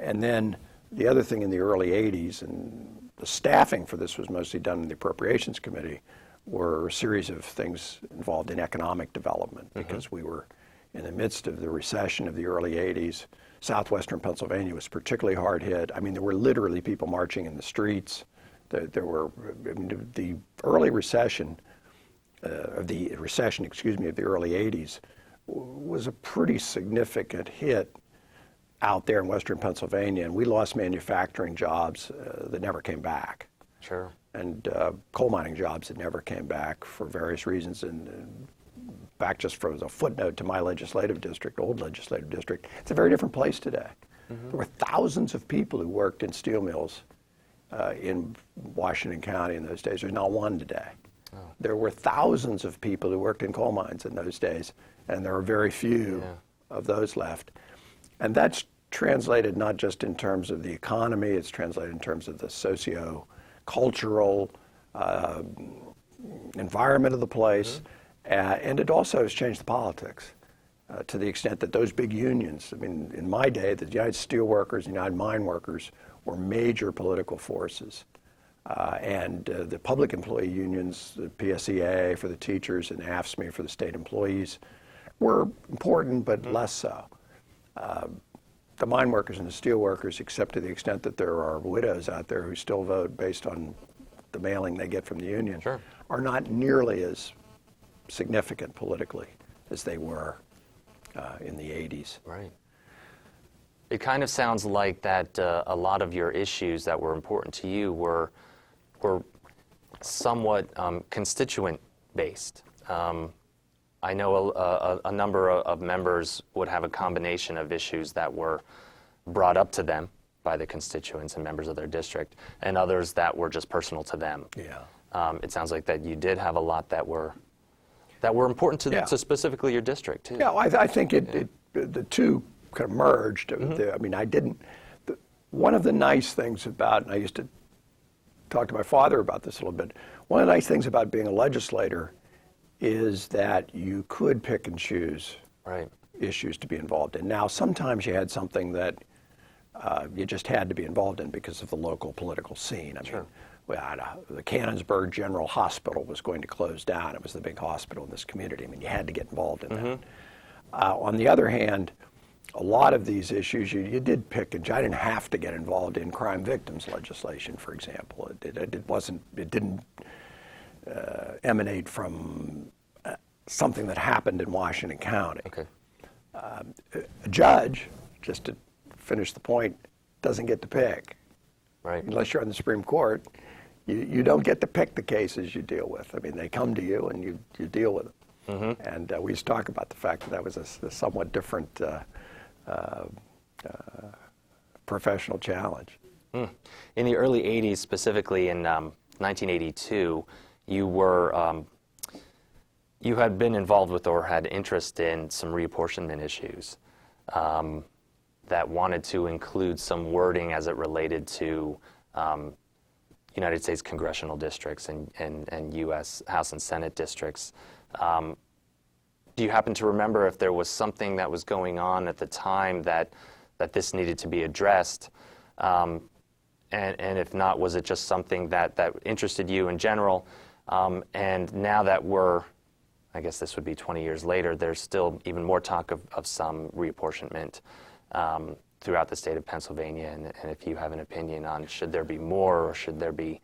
And then the other thing in the early 80s, and the staffing for this was mostly done in the Appropriations Committee, were a series of things involved in economic development, because we were in the midst of the recession of the early 80s. Southwestern Pennsylvania was particularly hard hit. There were literally people marching in the streets. There were, the early recession, of the early 80s was a pretty significant hit out there in Western Pennsylvania, and we lost manufacturing jobs that never came back. Sure. And coal mining jobs that never came back for various reasons. And back just for a footnote to my legislative district, old legislative district, it's a very different place today. There were thousands of people who worked in steel mills in Washington County in those days. There's not one today. Oh. There were thousands of people who worked in coal mines in those days, and there are very few of those left. And that's translated not just in terms of the economy, it's translated in terms of the socio-cultural environment of the place. And it also has changed the politics to the extent that those big unions, in my day, the United Steelworkers, the United Mine Workers were major political forces. And the public employee unions, the PSEA for the teachers and AFSCME for the state employees, were important, but less so. The mine workers and the steel workers, except to the extent that there are widows out there who still vote based on the mailing they get from the union, are not nearly as significant politically as they were in the 80s. Right. It kind of sounds like that a lot of your issues that were important to you were somewhat constituent-based. I know a number of members would have a combination of issues that were brought up to them by the constituents and members of their district, and others that were just personal to them. Yeah. It sounds like that you did have a lot that were important to specifically your district too. Yeah, I think the two kind of merged. One of the nice things about, and I used to talk to my father about this a little bit, one of the nice things about being a legislator is that you could pick and choose issues to be involved in. Now, sometimes you had something that you just had to be involved in because of the local political scene. The Canonsburg General Hospital was going to close down. It was the big hospital in this community. You had to get involved in that. On the other hand, a lot of these issues you did pick and choose. I didn't have to get involved in crime victims legislation, for example. It didn't emanate from something that happened in Washington County. Okay. A judge, just to finish the point, doesn't get to pick. Right. Unless you're on the Supreme Court, you don't get to pick the cases you deal with. They come to you and you deal with them. And we used to talk about the fact that was a somewhat different professional challenge. In the early 80s, specifically in 1982, you were you had been involved with or had interest in some reapportionment issues that wanted to include some wording as it related to United States congressional districts and U.S. House and Senate districts. Do you happen to remember if there was something that was going on at the time that this needed to be addressed? And if not, was it just something that interested you in general? And now that I guess this would be 20 years later, there's still even more talk of some reapportionment throughout the state of Pennsylvania. And if you have an opinion on should there be more or should there be,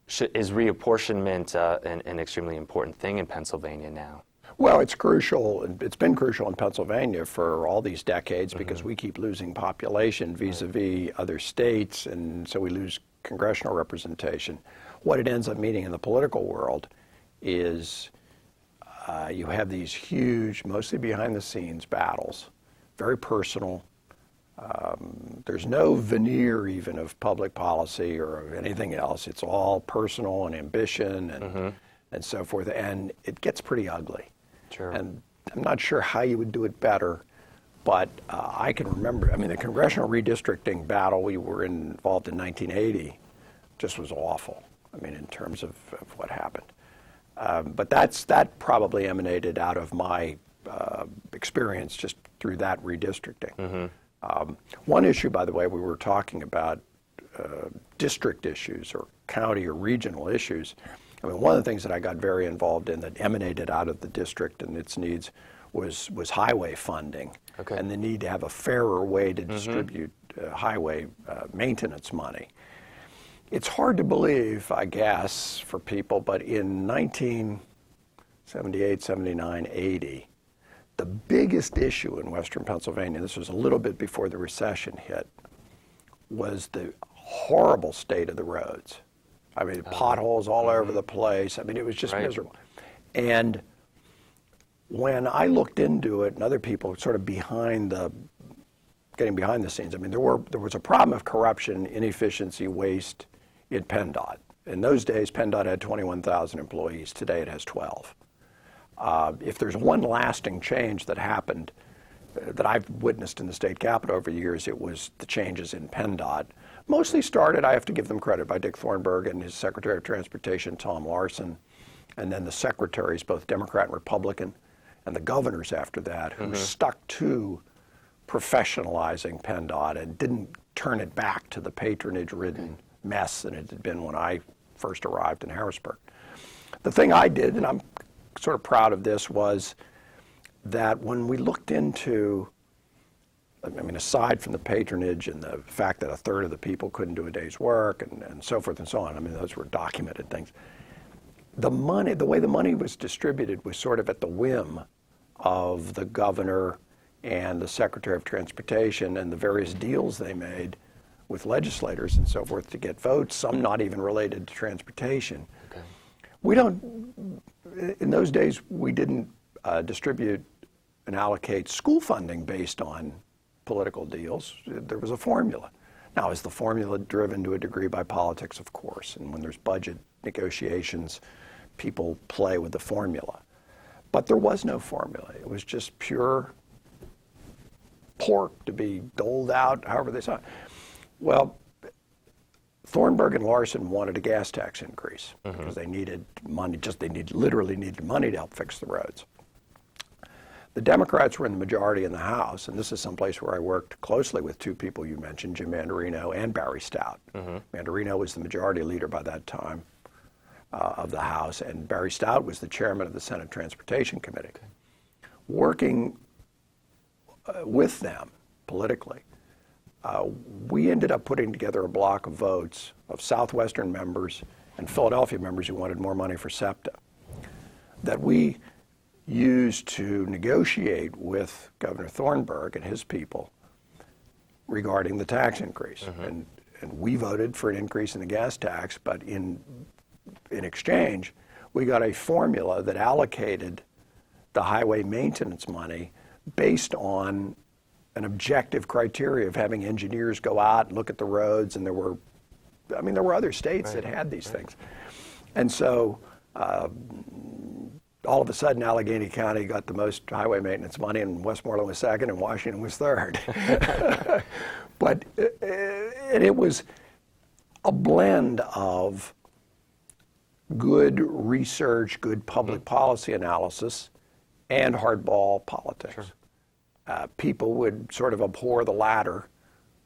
is reapportionment an extremely important thing in Pennsylvania now? Well, it's crucial. It's been crucial in Pennsylvania for all these decades because we keep losing population vis-a-vis other states, and so we lose congressional representation. What it ends up meaning in the political world is you have these huge, mostly behind-the-scenes battles, very personal. There's no veneer even of public policy or of anything else. It's all personal and ambition and so forth, and it gets pretty ugly. Sure. And I'm not sure how you would do it better, but I can remember, the congressional redistricting battle we were involved in 1980 just was awful, in terms of what happened. But that probably emanated out of my experience just through that redistricting. One issue, by the way, we were talking about district issues or county or regional issues. One of the things that I got very involved in that emanated out of the district and its needs was highway funding and the need to have a fairer way to distribute highway maintenance money. It's hard to believe, I guess, for people, but in 1978, 79, 80, the biggest issue in Western Pennsylvania, this was a little bit before the recession hit, was the horrible state of the roads. Potholes all over the place. It was just miserable. And when I looked into it, and other people sort of getting behind the scenes, there was a problem of corruption, inefficiency, waste in PennDOT. In those days, PennDOT had 21,000 employees. Today, it has 12. If there's one lasting change that happened that I've witnessed in the state capitol over the years, it was the changes in PennDOT. Mostly started, I have to give them credit, by Dick Thornburg and his Secretary of Transportation, Tom Larson, and then the secretaries, both Democrat and Republican, and the governors after that, who stuck to professionalizing PennDOT and didn't turn it back to the patronage-ridden mess that it had been when I first arrived in Harrisburg. The thing I did, and I'm sort of proud of this, was that when we looked into, aside from the patronage and the fact that a third of the people couldn't do a day's work and so forth and so on, those were documented things. The way the money was distributed was sort of at the whim of the governor and the Secretary of Transportation and the various deals they made with legislators and so forth to get votes, some not even related to transportation. In those days, we didn't distribute and allocate school funding based on political deals. There was a formula. Now, is the formula driven to a degree by politics? Of course. And when there's budget negotiations, people play with the formula. But there was no formula. It was just pure pork to be doled out however they saw it. Well, Thornburg and Larson wanted a gas tax increase because they needed money, literally needed money to help fix the roads. The Democrats were in the majority in the House, and this is someplace where I worked closely with two people you mentioned, Jim Mandarino and Barry Stout. Mandarino was the majority leader by that time of the House, and Barry Stout was the chairman of the Senate Transportation Committee. Working with them politically, we ended up putting together a block of votes of Southwestern members and Philadelphia members who wanted more money for SEPTA that we used to negotiate with Governor Thornburg and his people regarding the tax increase. And we voted for an increase in the gas tax, but in exchange, we got a formula that allocated the highway maintenance money based on an objective criteria of having engineers go out and look at the roads, and there were other states that had these things. And so All of a sudden, Allegheny County got the most highway maintenance money, and Westmoreland was second, and Washington was third. But and it was a blend of good research, good public policy analysis, and hardball politics. Sure. People would sort of abhor the latter.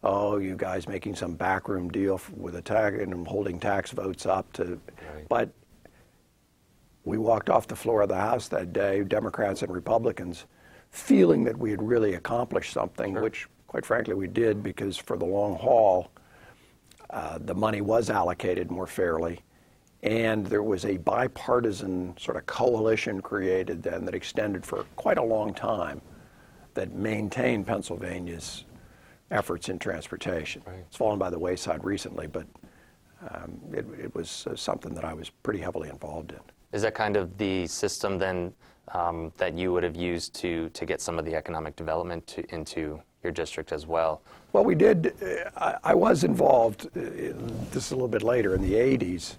Oh, you guys making some backroom deal with a tax and holding tax votes up to, right. But we walked off the floor of the House that day, Democrats and Republicans, feeling that we had really accomplished something, sure. Which, quite frankly, we did, because for the long haul, the money was allocated more fairly, and there was a bipartisan sort of coalition created then that extended for quite a long time that maintained Pennsylvania's efforts in transportation. Right. It's fallen by the wayside recently, but it was something that I was pretty heavily involved in. Is that kind of the system then that you would have used to get some of the economic development into your district as well? Well, we did. I was involved, this is a little bit later, in the 80s,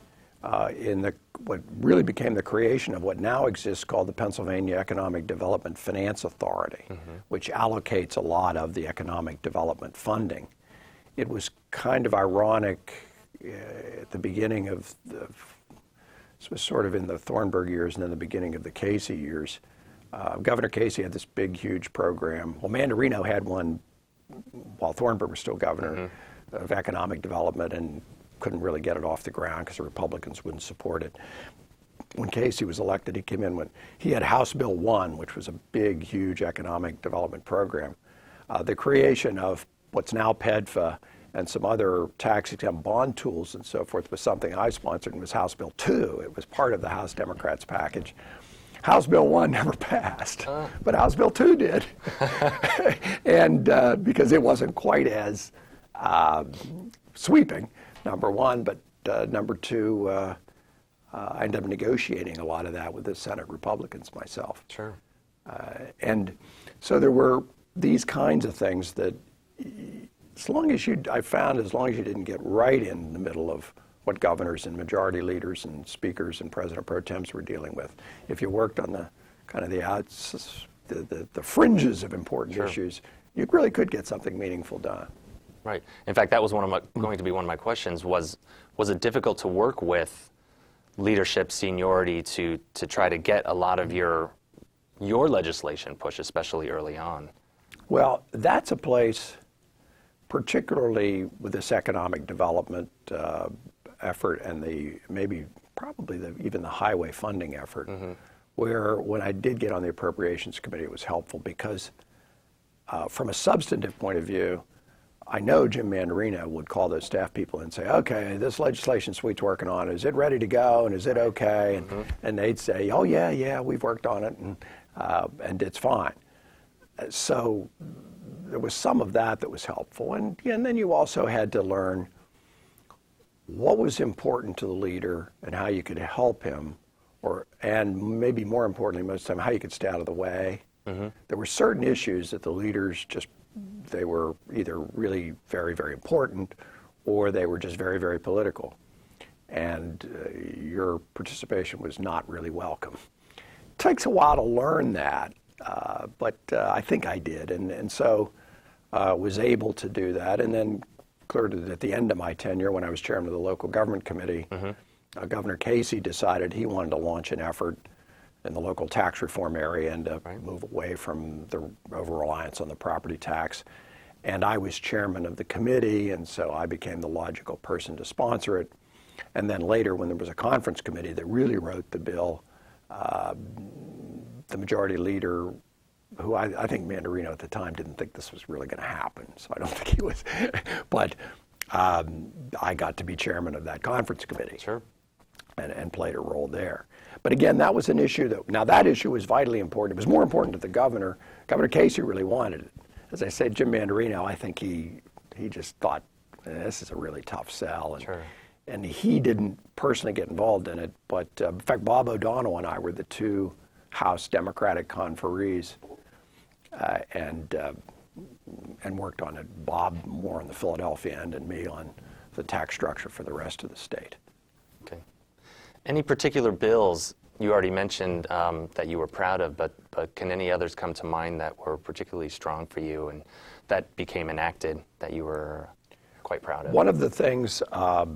in what really became the creation of what now exists called the Pennsylvania Economic Development Finance Authority, mm-hmm. which allocates a lot of the economic development funding. It was kind of ironic at the beginning of this was sort of in the Thornburg years and then the beginning of the Casey years. Governor Casey had this big, huge program. Well, Mandarino had one while Thornburg was still governor, mm-hmm. of economic development, and couldn't really get it off the ground because the Republicans wouldn't support it. When Casey was elected, he came in when he had House Bill 1, which was a big, huge economic development program. The creation of what's now PEDFA and some other tax-exempt bond tools and so forth was something I sponsored, and was House Bill 2. It was part of the House Democrats package. House Bill 1 never passed, but House Bill 2 did. And because it wasn't quite as sweeping, number one, but number two, I ended up negotiating a lot of that with the Senate Republicans myself. Sure. And so there were these kinds of things that, I found as long as you didn't get right in the middle of what governors and majority leaders and speakers and president pro tems were dealing with, if you worked on the kind of the fringes of important sure. issues, you really could get something meaningful done. Right. In fact, that was going to be one of my questions. Was it difficult to work with leadership seniority to try to get a lot of your legislation pushed, especially early on? Well, that's a place, particularly with this economic development effort and even the highway funding effort, mm-hmm. where when I did get on the Appropriations Committee, it was helpful because from a substantive point of view, I know Jim Mandarino would call those staff people and say, okay, this legislation suite's working on, is it ready to go, and is it okay? Mm-hmm. And they'd say, oh yeah, we've worked on it, and it's fine. So there was some of that was helpful. And then you also had to learn what was important to the leader and how you could help him, and maybe more importantly most of the time, how you could stay out of the way. Mm-hmm. There were certain issues that the leaders they were either really very, very important, or they were just very, very political. And your participation was not really welcome. It takes a while to learn that, but I think I did. And so was able to do that. And then clearly at the end of my tenure, when I was chairman of the local government committee, mm-hmm. Governor Casey decided he wanted to launch an effort in the local tax reform area and to right. move away from the over-reliance on the property tax. And I was chairman of the committee, and so I became the logical person to sponsor it. And then later, when there was a conference committee that really wrote the bill, the majority leader, who I think Mandarino at the time didn't think this was really going to happen, so I don't think he was, but I got to be chairman of that conference committee. Sure. And played a role there. But again, that was an issue that issue was vitally important. It was more important to the governor. Governor Casey really wanted it. As I said, Jim Mandarino, I think he just thought, this is a really tough sell. And, sure. and he didn't personally get involved in it. But in fact, Bob O'Donnell and I were the two House Democratic conferees and worked on it. Bob more on the Philadelphia end and me on the tax structure for the rest of the state. Okay. Any particular bills you already mentioned that you were proud of, but can any others come to mind that were particularly strong for you and that became enacted that you were quite proud of? One of the things, well,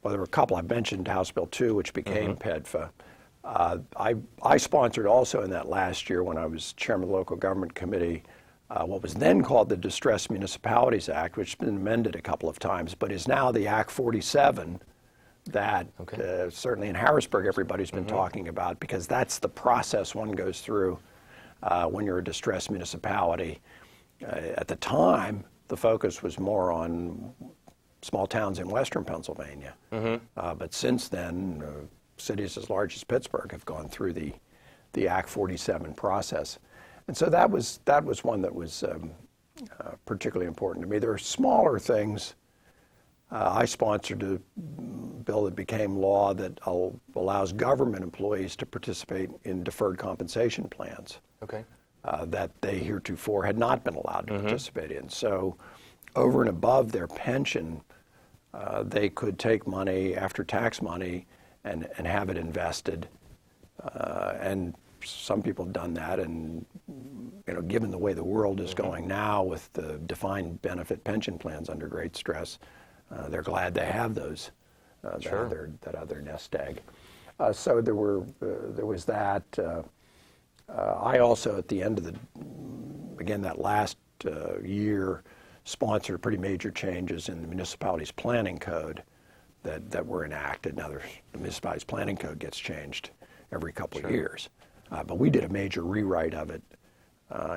there were a couple. I mentioned House Bill 2, which became PEDFA. I sponsored also in that last year when I was chairman of the local government committee what was then called the Distressed Municipalities Act, which has been amended a couple of times, but is now the Act 47 that certainly in Harrisburg everybody's been talking about, because that's the process one goes through when you're a distressed municipality. At the time, the focus was more on small towns in western Pennsylvania. But since then, cities as large as Pittsburgh have gone through the Act 47 process. And so that was one that was particularly important to me. There are smaller things. I sponsored a bill that became law that allows government employees to participate in deferred compensation plans that they heretofore had not been allowed to participate in. So over and above their pension, they could take money, after-tax money, and have it invested. And some people have done that, and given the way the world is going now with the defined benefit pension plans under great stress, they're glad they have those, that other nest egg. So there was that. I also, at the end of that last year, sponsored pretty major changes in the municipalities' planning code that were enacted. Now, the municipalities' planning code gets changed every couple of years, but we did a major rewrite of it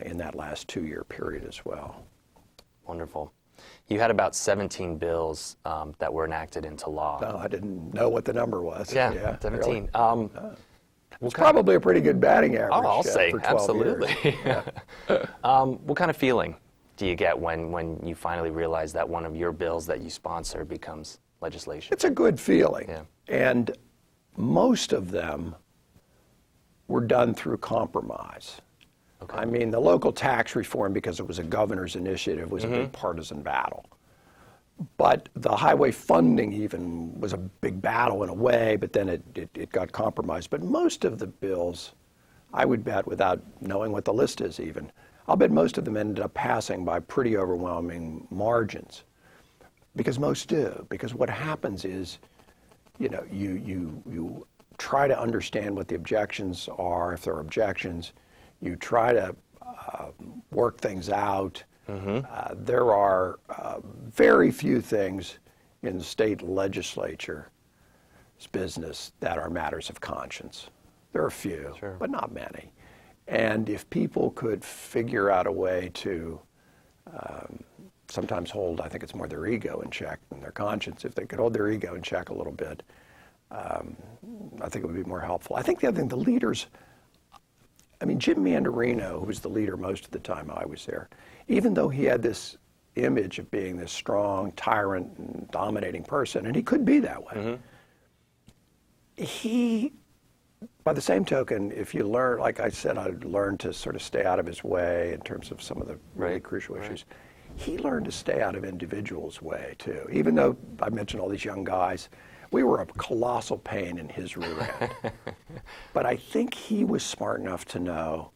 in that last 2-year period as well. Wonderful. You had about 17 bills that were enacted into law. No, I didn't know what the number was. Yeah 17. Really? It's probably a pretty good batting average. Oh, I'll say, for 12 absolutely. years. What kind of feeling do you get when you finally realize that one of your bills that you sponsor becomes legislation? It's a good feeling. Yeah. And most of them were done through compromise. I mean, the local tax reform, because it was a governor's initiative, was a big partisan battle. But the highway funding even was a big battle in a way, but then it got compromised. But most of the bills, I would bet, without knowing what the list is even, I'll bet most of them ended up passing by pretty overwhelming margins. Because most do. Because what happens is, you try to understand what the objections are, if there are objections. You try to work things out. There are very few things in the state legislature's business that are matters of conscience. There are a few, but not many. And if people could figure out a way to sometimes hold, I think it's more their ego in check than their conscience, if they could hold their ego in check a little bit, I think it would be more helpful. I think the other thing, the leaders, Jim Mandarino, who was the leader most of the time I was there, even though he had this image of being this strong, tyrant, and dominating person, and he could be that way, he, by the same token, if you learn, like I said, I learned to sort of stay out of his way in terms of some of the really crucial issues. He learned to stay out of individuals' way, too. Even though I mentioned all these young guys, we were a colossal pain in his rear end. But I think he was smart enough to know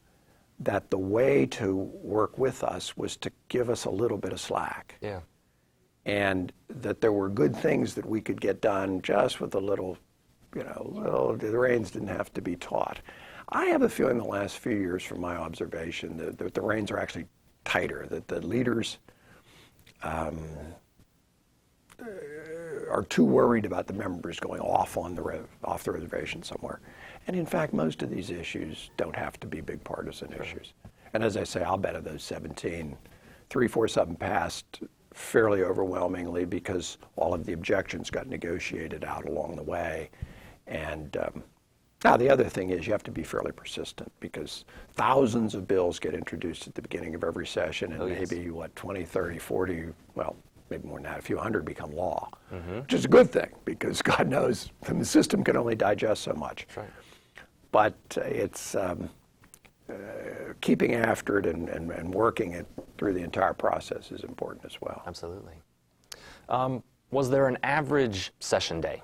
that the way to work with us was to give us a little bit of slack. Yeah. And that there were good things that we could get done just with a little, the reins didn't have to be taut. I have a feeling the last few years, from my observation, that the reins are actually tighter, that the leaders are too worried about the members going off the reservation somewhere. And in fact, most of these issues don't have to be big partisan issues. And as I say, I'll bet of those 17, 3/4 of them passed fairly overwhelmingly because all of the objections got negotiated out along the way. And now the other thing is you have to be fairly persistent, because thousands of bills get introduced at the beginning of every session, and maybe 20, 30, 40, well, maybe more than that, a few hundred become law, which is a good thing, because God knows the system can only digest so much. That's right. But it's keeping after it and working it through the entire process is important as well. Absolutely. Was there an average session day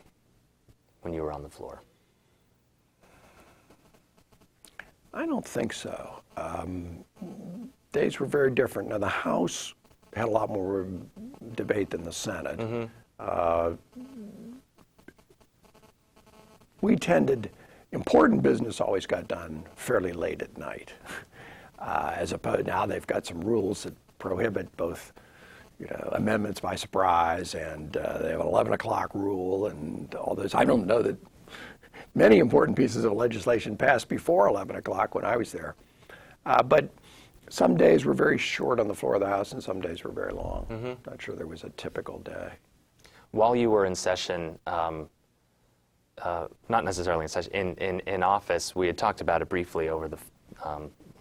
when you were on the floor? I don't think so. Days were very different. Now, the House had a lot more debate than the Senate. We tended, important business always got done fairly late at night. As opposed, now they've got some rules that prohibit both, amendments by surprise, and they have an 11 o'clock rule and all those. I don't know that many important pieces of legislation passed before 11 o'clock when I was there. But some days were very short on the floor of the House and some days were very long. Not sure there was a typical day. While you were in session, not necessarily in session, in office, we had talked about it briefly over the,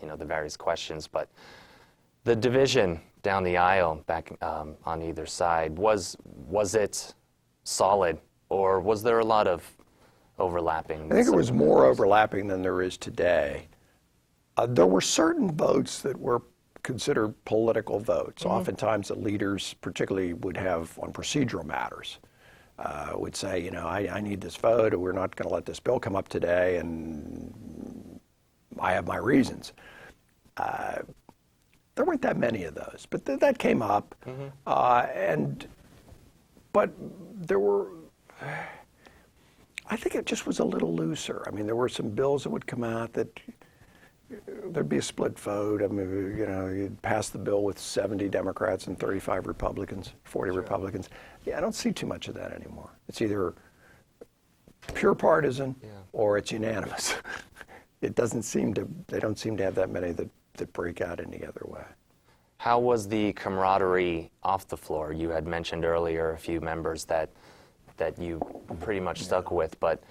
the various questions, but the division down the aisle back on either side, was it solid, or was there a lot of overlapping? I think it was more overlapping than there is today. There were certain votes that were considered political votes. Oftentimes the leaders particularly would have on procedural matters, would say, I need this vote, or we're not going to let this bill come up today, and I have my reasons. There weren't that many of those, but that came up. But there were, I think it just was a little looser. I mean, there were some bills that would come out that there'd be a split vote. I mean, you'd pass the bill with 70 Democrats and 35 Republicans, 40 Republicans. Yeah, I don't see too much of that anymore. It's either pure partisan or it's unanimous. It doesn't seem to, they don't seem to have that many that break out any other way. How was the camaraderie off the floor? You had mentioned earlier a few members that you pretty much stuck with, but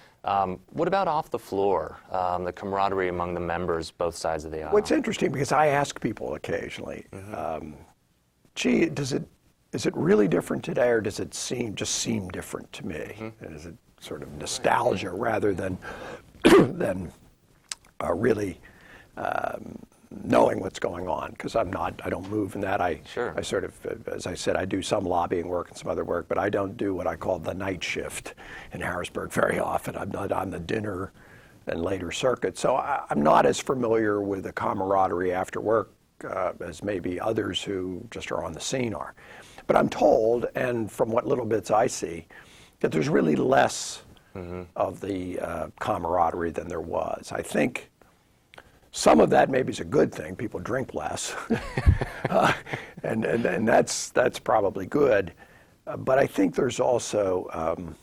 what about off the floor, the camaraderie among the members, both sides of the aisle? Well, it's interesting because I ask people occasionally, gee, is it really different today, or does it just seem different to me? And is it sort of nostalgia rather than really knowing what's going on? Because I don't move in that. I sort of, as I said, I do some lobbying work and some other work, but I don't do what I call the night shift in Harrisburg very often. I'm not on the dinner and later circuit. So I'm not as familiar with the camaraderie after work as maybe others who just are on the scene are. But I'm told, and from what little bits I see, that there's really less of the camaraderie than there was. I think some of that maybe is a good thing. People drink less, and that's probably good. But I think there's also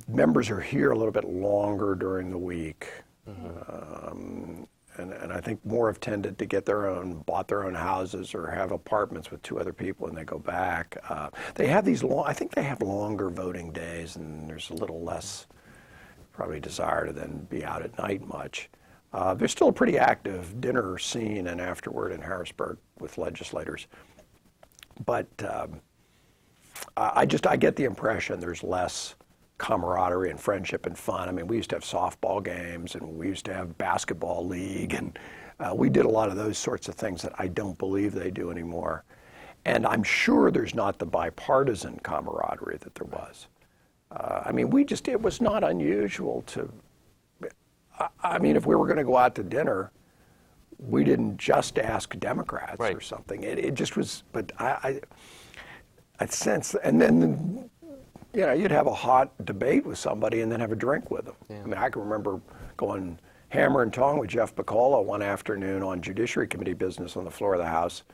members are here a little bit longer during the week, and I think more have tended to bought their own houses or have apartments with two other people, and they go back. They have these I think they have longer voting days, and there's a little less probably desire to then be out at night much. There's still a pretty active dinner scene and afterward in Harrisburg with legislators. But I get the impression there's less camaraderie and friendship and fun. I mean, we used to have softball games, and we used to have basketball league, and we did a lot of those sorts of things that I don't believe they do anymore. And I'm sure there's not the bipartisan camaraderie that there was. I mean, it was not unusual to, I mean, if we were going to go out to dinner, we didn't just ask Democrats or something. It just was, but I sense, and then, you'd have a hot debate with somebody and then have a drink with them. I mean, I can remember going hammer and tong with Jeff Picola one afternoon on Judiciary Committee business on the floor of the House.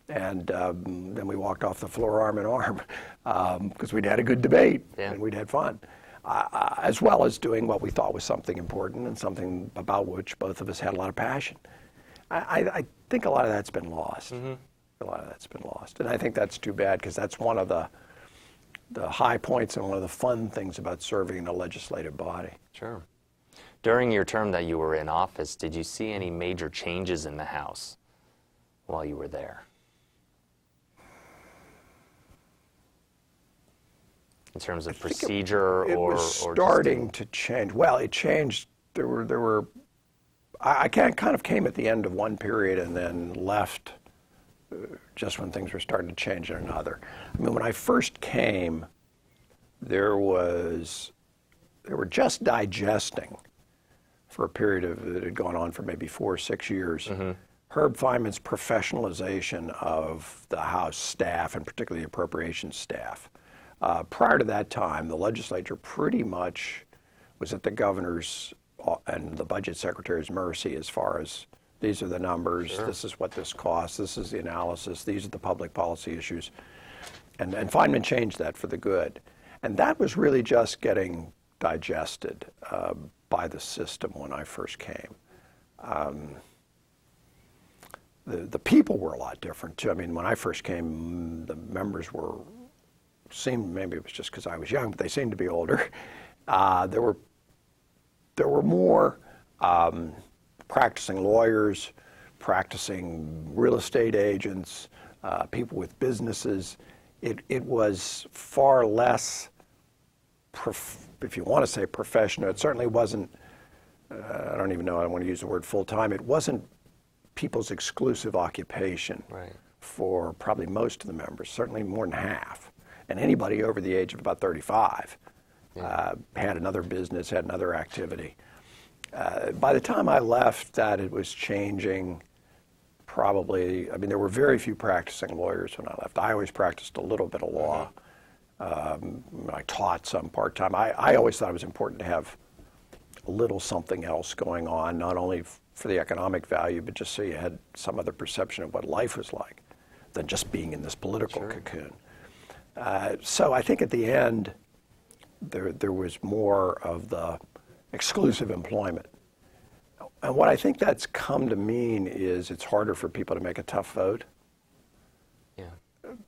And then we walked off the floor arm in arm because we'd had a good debate and we'd had fun, as well as doing what we thought was something important and something about which both of us had a lot of passion. I think a lot of that's been lost. A lot of that's been lost. And I think that's too bad, because that's one of the high points and one of the fun things about serving in a legislative body. Sure. During your term that you were in office, did you see any major changes in the House while you were there? In terms of procedure it or was starting to change. Well, it changed. There were I kind of came at the end of one period and then left just when things were starting to change in another. I mean, when I first came, they were just digesting for a period that had gone on for maybe 4 or 6 years. Herb Feynman's professionalization of the House staff, and particularly the appropriations staff. Prior to that time, the legislature pretty much was at the governor's and the budget secretary's mercy as far as these are the numbers, this is what this costs, this is the analysis, these are the public policy issues. And Feynman changed that for the good. And that was really just getting digested by the system when I first came. The people were a lot different too. I mean, when I first came, the members seemed, maybe it was just because I was young, but they seemed to be older. There were more practicing lawyers, practicing real estate agents, people with businesses. It was far less, if you want to say professional, it certainly wasn't, I don't even know, I want to use the word full-time, it wasn't people's exclusive occupation for probably most of the members, certainly more than half. And anybody over the age of about 35 had another business, had another activity. By the time I left, it was changing probably. I mean, there were very few practicing lawyers when I left. I always practiced a little bit of law. I taught some part-time. I always thought it was important to have a little something else going on, not only for the economic value, but just so you had some other perception of what life was like than just being in this political cocoon. So I think at the end, there was more of the exclusive employment. And what I think that's come to mean is it's harder for people to make a tough vote.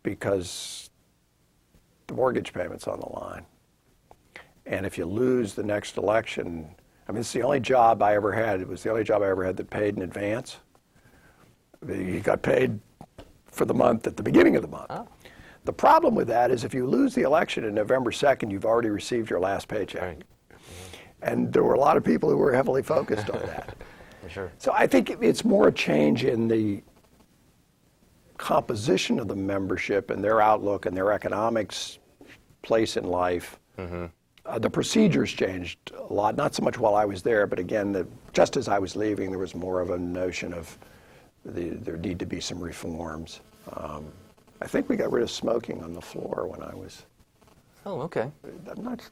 Because the mortgage payment's on the line. And if you lose the next election, I mean, it's the only job I ever had. It was the only job I ever had that paid in advance. You got paid for the month at the beginning of the month. The problem with that is if you lose the election on November 2nd, you've already received your last paycheck. And there were a lot of people who were heavily focused on that. So I think it's more a change in the composition of the membership and their outlook and their economics place in life. The procedures changed a lot, not so much while I was there, but again, just as I was leaving, there was more of a notion of there need to be some reforms. I think we got rid of smoking on the floor when I was. Oh, okay.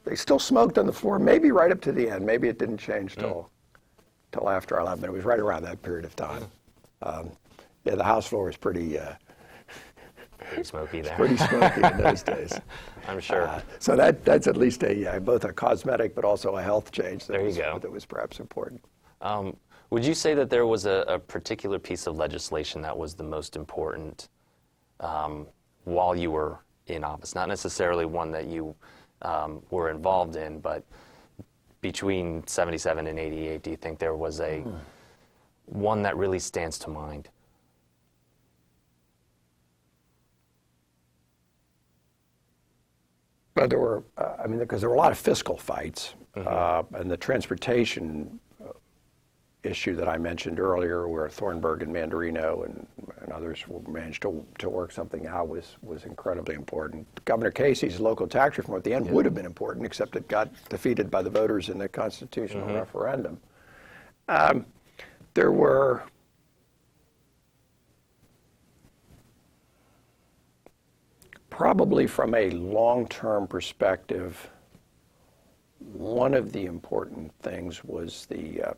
They still smoked on the floor, maybe right up to the end. Maybe it didn't change till after I left, but it was right around that period of time. The house floor was pretty smoky there. Pretty smoky in those days. I'm sure. So that's at least both a cosmetic but also a health change that was perhaps important. Would you say that there was a particular piece of legislation that was the most important while you were in office? Not necessarily one that you were involved in, but between 77 and 88, do you think there was one that really stands to mind? But there were, because there were a lot of fiscal fights, and the transportation issue that I mentioned earlier, where Thornburg and Mandarino and others managed to work something out, was incredibly important. Governor Casey's local tax reform at the end would have been important, except it got defeated by the voters in the constitutional referendum. There were probably, from a long-term perspective, one of the important things was the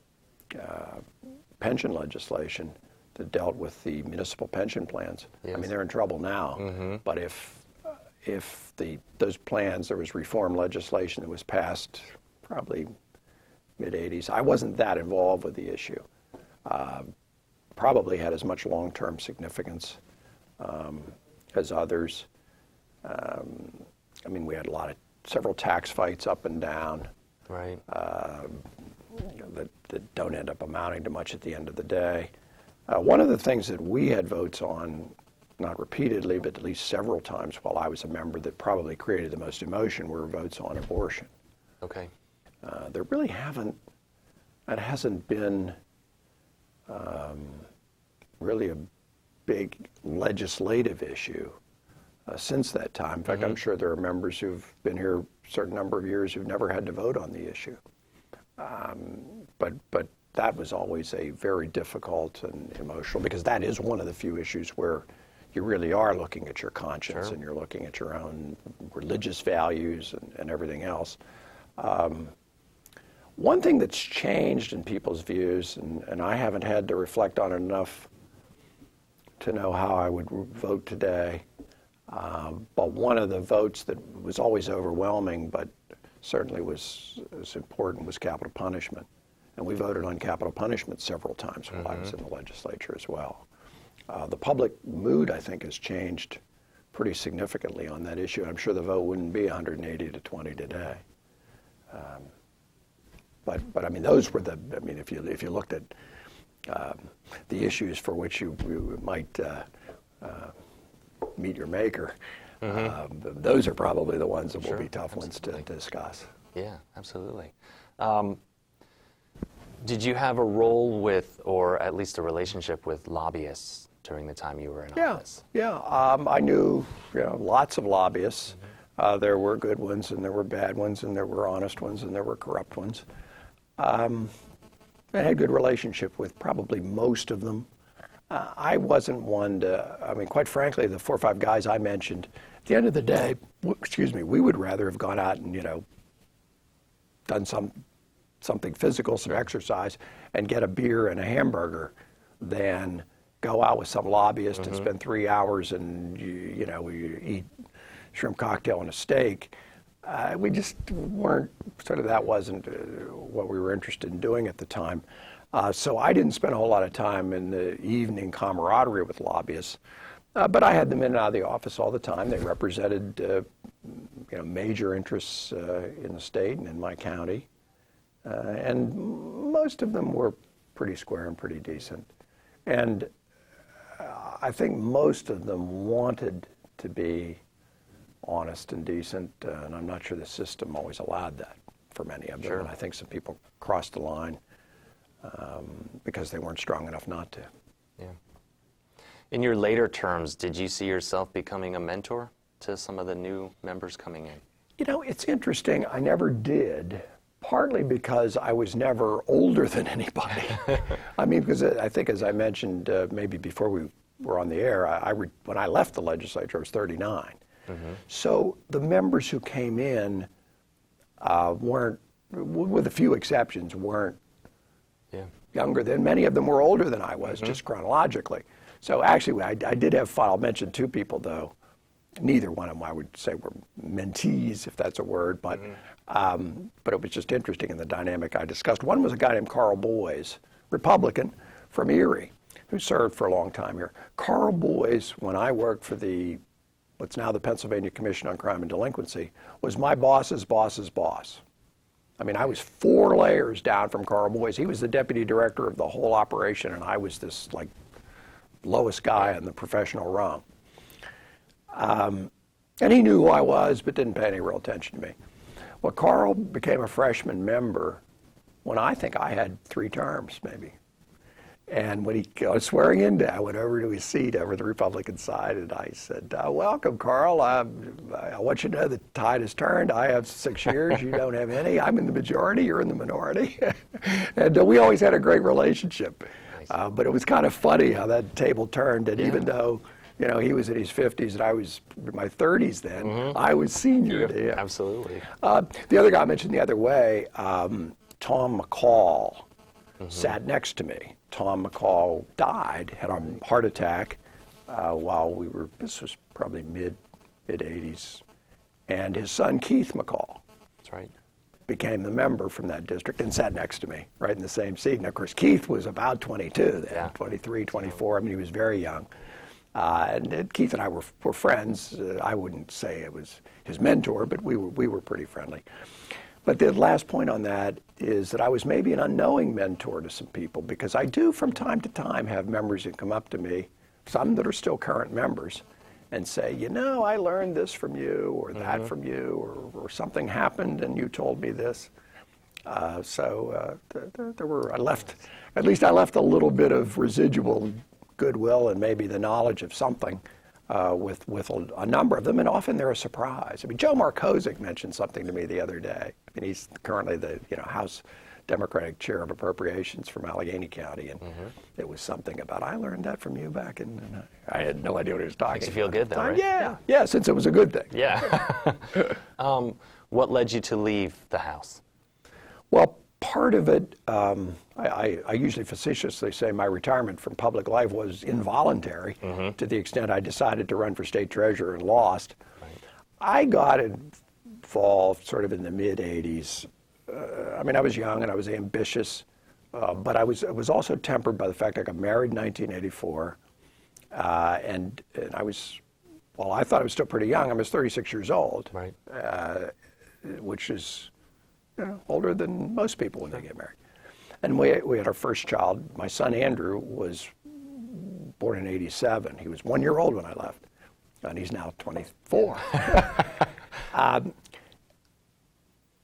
pension legislation that dealt with the municipal pension plans. I mean, they're in trouble now, but if those plans, there was reform legislation that was passed probably mid-'80s. I wasn't that involved with the issue. Probably had as much long-term significance as others. We had several tax fights up and down. Right. That don't end up amounting to much at the end of the day. One of the things that we had votes on, not repeatedly, but at least several times while I was a member, that probably created the most emotion were votes on abortion. Okay. There really hasn't been really big legislative issue since that time. In fact, I'm sure there are members who've been here a certain number of years who've never had to vote on the issue. But that was always a very difficult and emotional, because that is one of the few issues where you really are looking at your conscience, and you're looking at your own religious values and everything else. One thing that's changed in people's views, and I haven't had to reflect on it enough to know how I would vote today, but one of the votes that was always overwhelming, but certainly was as important, was capital punishment. And we voted on capital punishment several times while I was in the legislature as well. The public mood, I think, has changed pretty significantly on that issue. I'm sure the vote wouldn't be 180 to 20 today. But I mean, those were the, I mean, if you looked at the issues for which you might meet your maker, those are probably the ones that will be tough ones to discuss. Yeah, absolutely. Did you have a role with, or at least a relationship with, lobbyists during the time you were in office? Yeah, I knew lots of lobbyists. There were good ones, and there were bad ones, and there were honest ones, and there were corrupt ones. I had a good relationship with probably most of them. I wasn't one to, I mean, quite frankly, the 4 or 5 guys I mentioned, at the end of the day, we would rather have gone out and, done something physical, some exercise, and get a beer and a hamburger than go out with some lobbyist and spend 3 hours and, we eat shrimp cocktail and a steak. We just weren't, that wasn't what we were interested in doing at the time. So I didn't spend a whole lot of time in the evening camaraderie with lobbyists, but I had them in and out of the office all the time. They represented, major interests in the state and in my county, and most of them were pretty square and pretty decent. And I think most of them wanted to be honest and decent, and I'm not sure the system always allowed that for many of them. Sure. And I think some people crossed the line because they weren't strong enough not to. Yeah. In your later terms, did you see yourself becoming a mentor to some of the new members coming in? It's interesting. I never did, partly because I was never older than anybody. I mean, because I think, as I mentioned maybe before we were on the air, when I left the legislature, I was 39. So the members who came in weren't, with a few exceptions, weren't younger than. Many of them were older than I was, just chronologically. So actually, I did have fun. I'll mention 2 people, though. Neither one of them, I would say, were mentees, if that's a word, but it was just interesting in the dynamic I discussed. One was a guy named Carl Boyes, Republican from Erie, who served for a long time here. Carl Boyes, when I worked for what's now the Pennsylvania Commission on Crime and Delinquency, was my boss's boss's boss. I mean, I was 4 layers down from Carl Boyes. He was the deputy director of the whole operation, and I was this, lowest guy in the professional rung. And he knew who I was, but didn't pay any real attention to me. Well, Carl became a freshman member when I think I had 3 terms, maybe. And when he was swearing in, I went over to his seat over the Republican side, and I said, welcome, Carl. I want you to know the tide has turned. I have 6 years. You don't have any. I'm in the majority. You're in the minority. And we always had a great relationship. Nice. But it was kind of funny how that table turned. And even though he was in his 50s and I was in my 30s then, I was senior to him. Absolutely. The other guy I mentioned the other way, Tom McCall, sat next to me. Tom McCall died, had a heart attack while this was probably mid-80s. And his son, Keith McCall, that's right, became the member from that district and sat next to me, right in the same seat. And of course, Keith was about 22 then, 23, 24. I mean, he was very young. And Keith and I were friends. I wouldn't say it was his mentor, but we were pretty friendly. But the last point on that is that I was maybe an unknowing mentor to some people, because I do from time to time have members who come up to me, some that are still current members, and say, I learned this from you or that from you, or something happened and you told me this. So there were, I left a little bit of residual goodwill and maybe the knowledge of something with a number of them, and often they're a surprise. I mean, Joe Markozik mentioned something to me the other day. I mean, he's currently the House Democratic Chair of Appropriations from Allegheny County, and it was something about, I learned that from you back in, and I had no idea what he was talking about. Makes you feel good, though, right? Yeah, since it was a good thing. Yeah. What led you to leave the House? Well, part of it, I usually facetiously say my retirement from public life was involuntary to the extent I decided to run for state treasurer and lost. Right. I got involved sort of in the mid-'80s. I mean, I was young and I was ambitious, but it was also tempered by the fact I got married in 1984, and I was, well, I thought I was still pretty young. I was 36 years old, right. Which is older than most people when they get married. And we had our first child. My son Andrew was born in '87. He was 1 year old when I left, and he's now 24.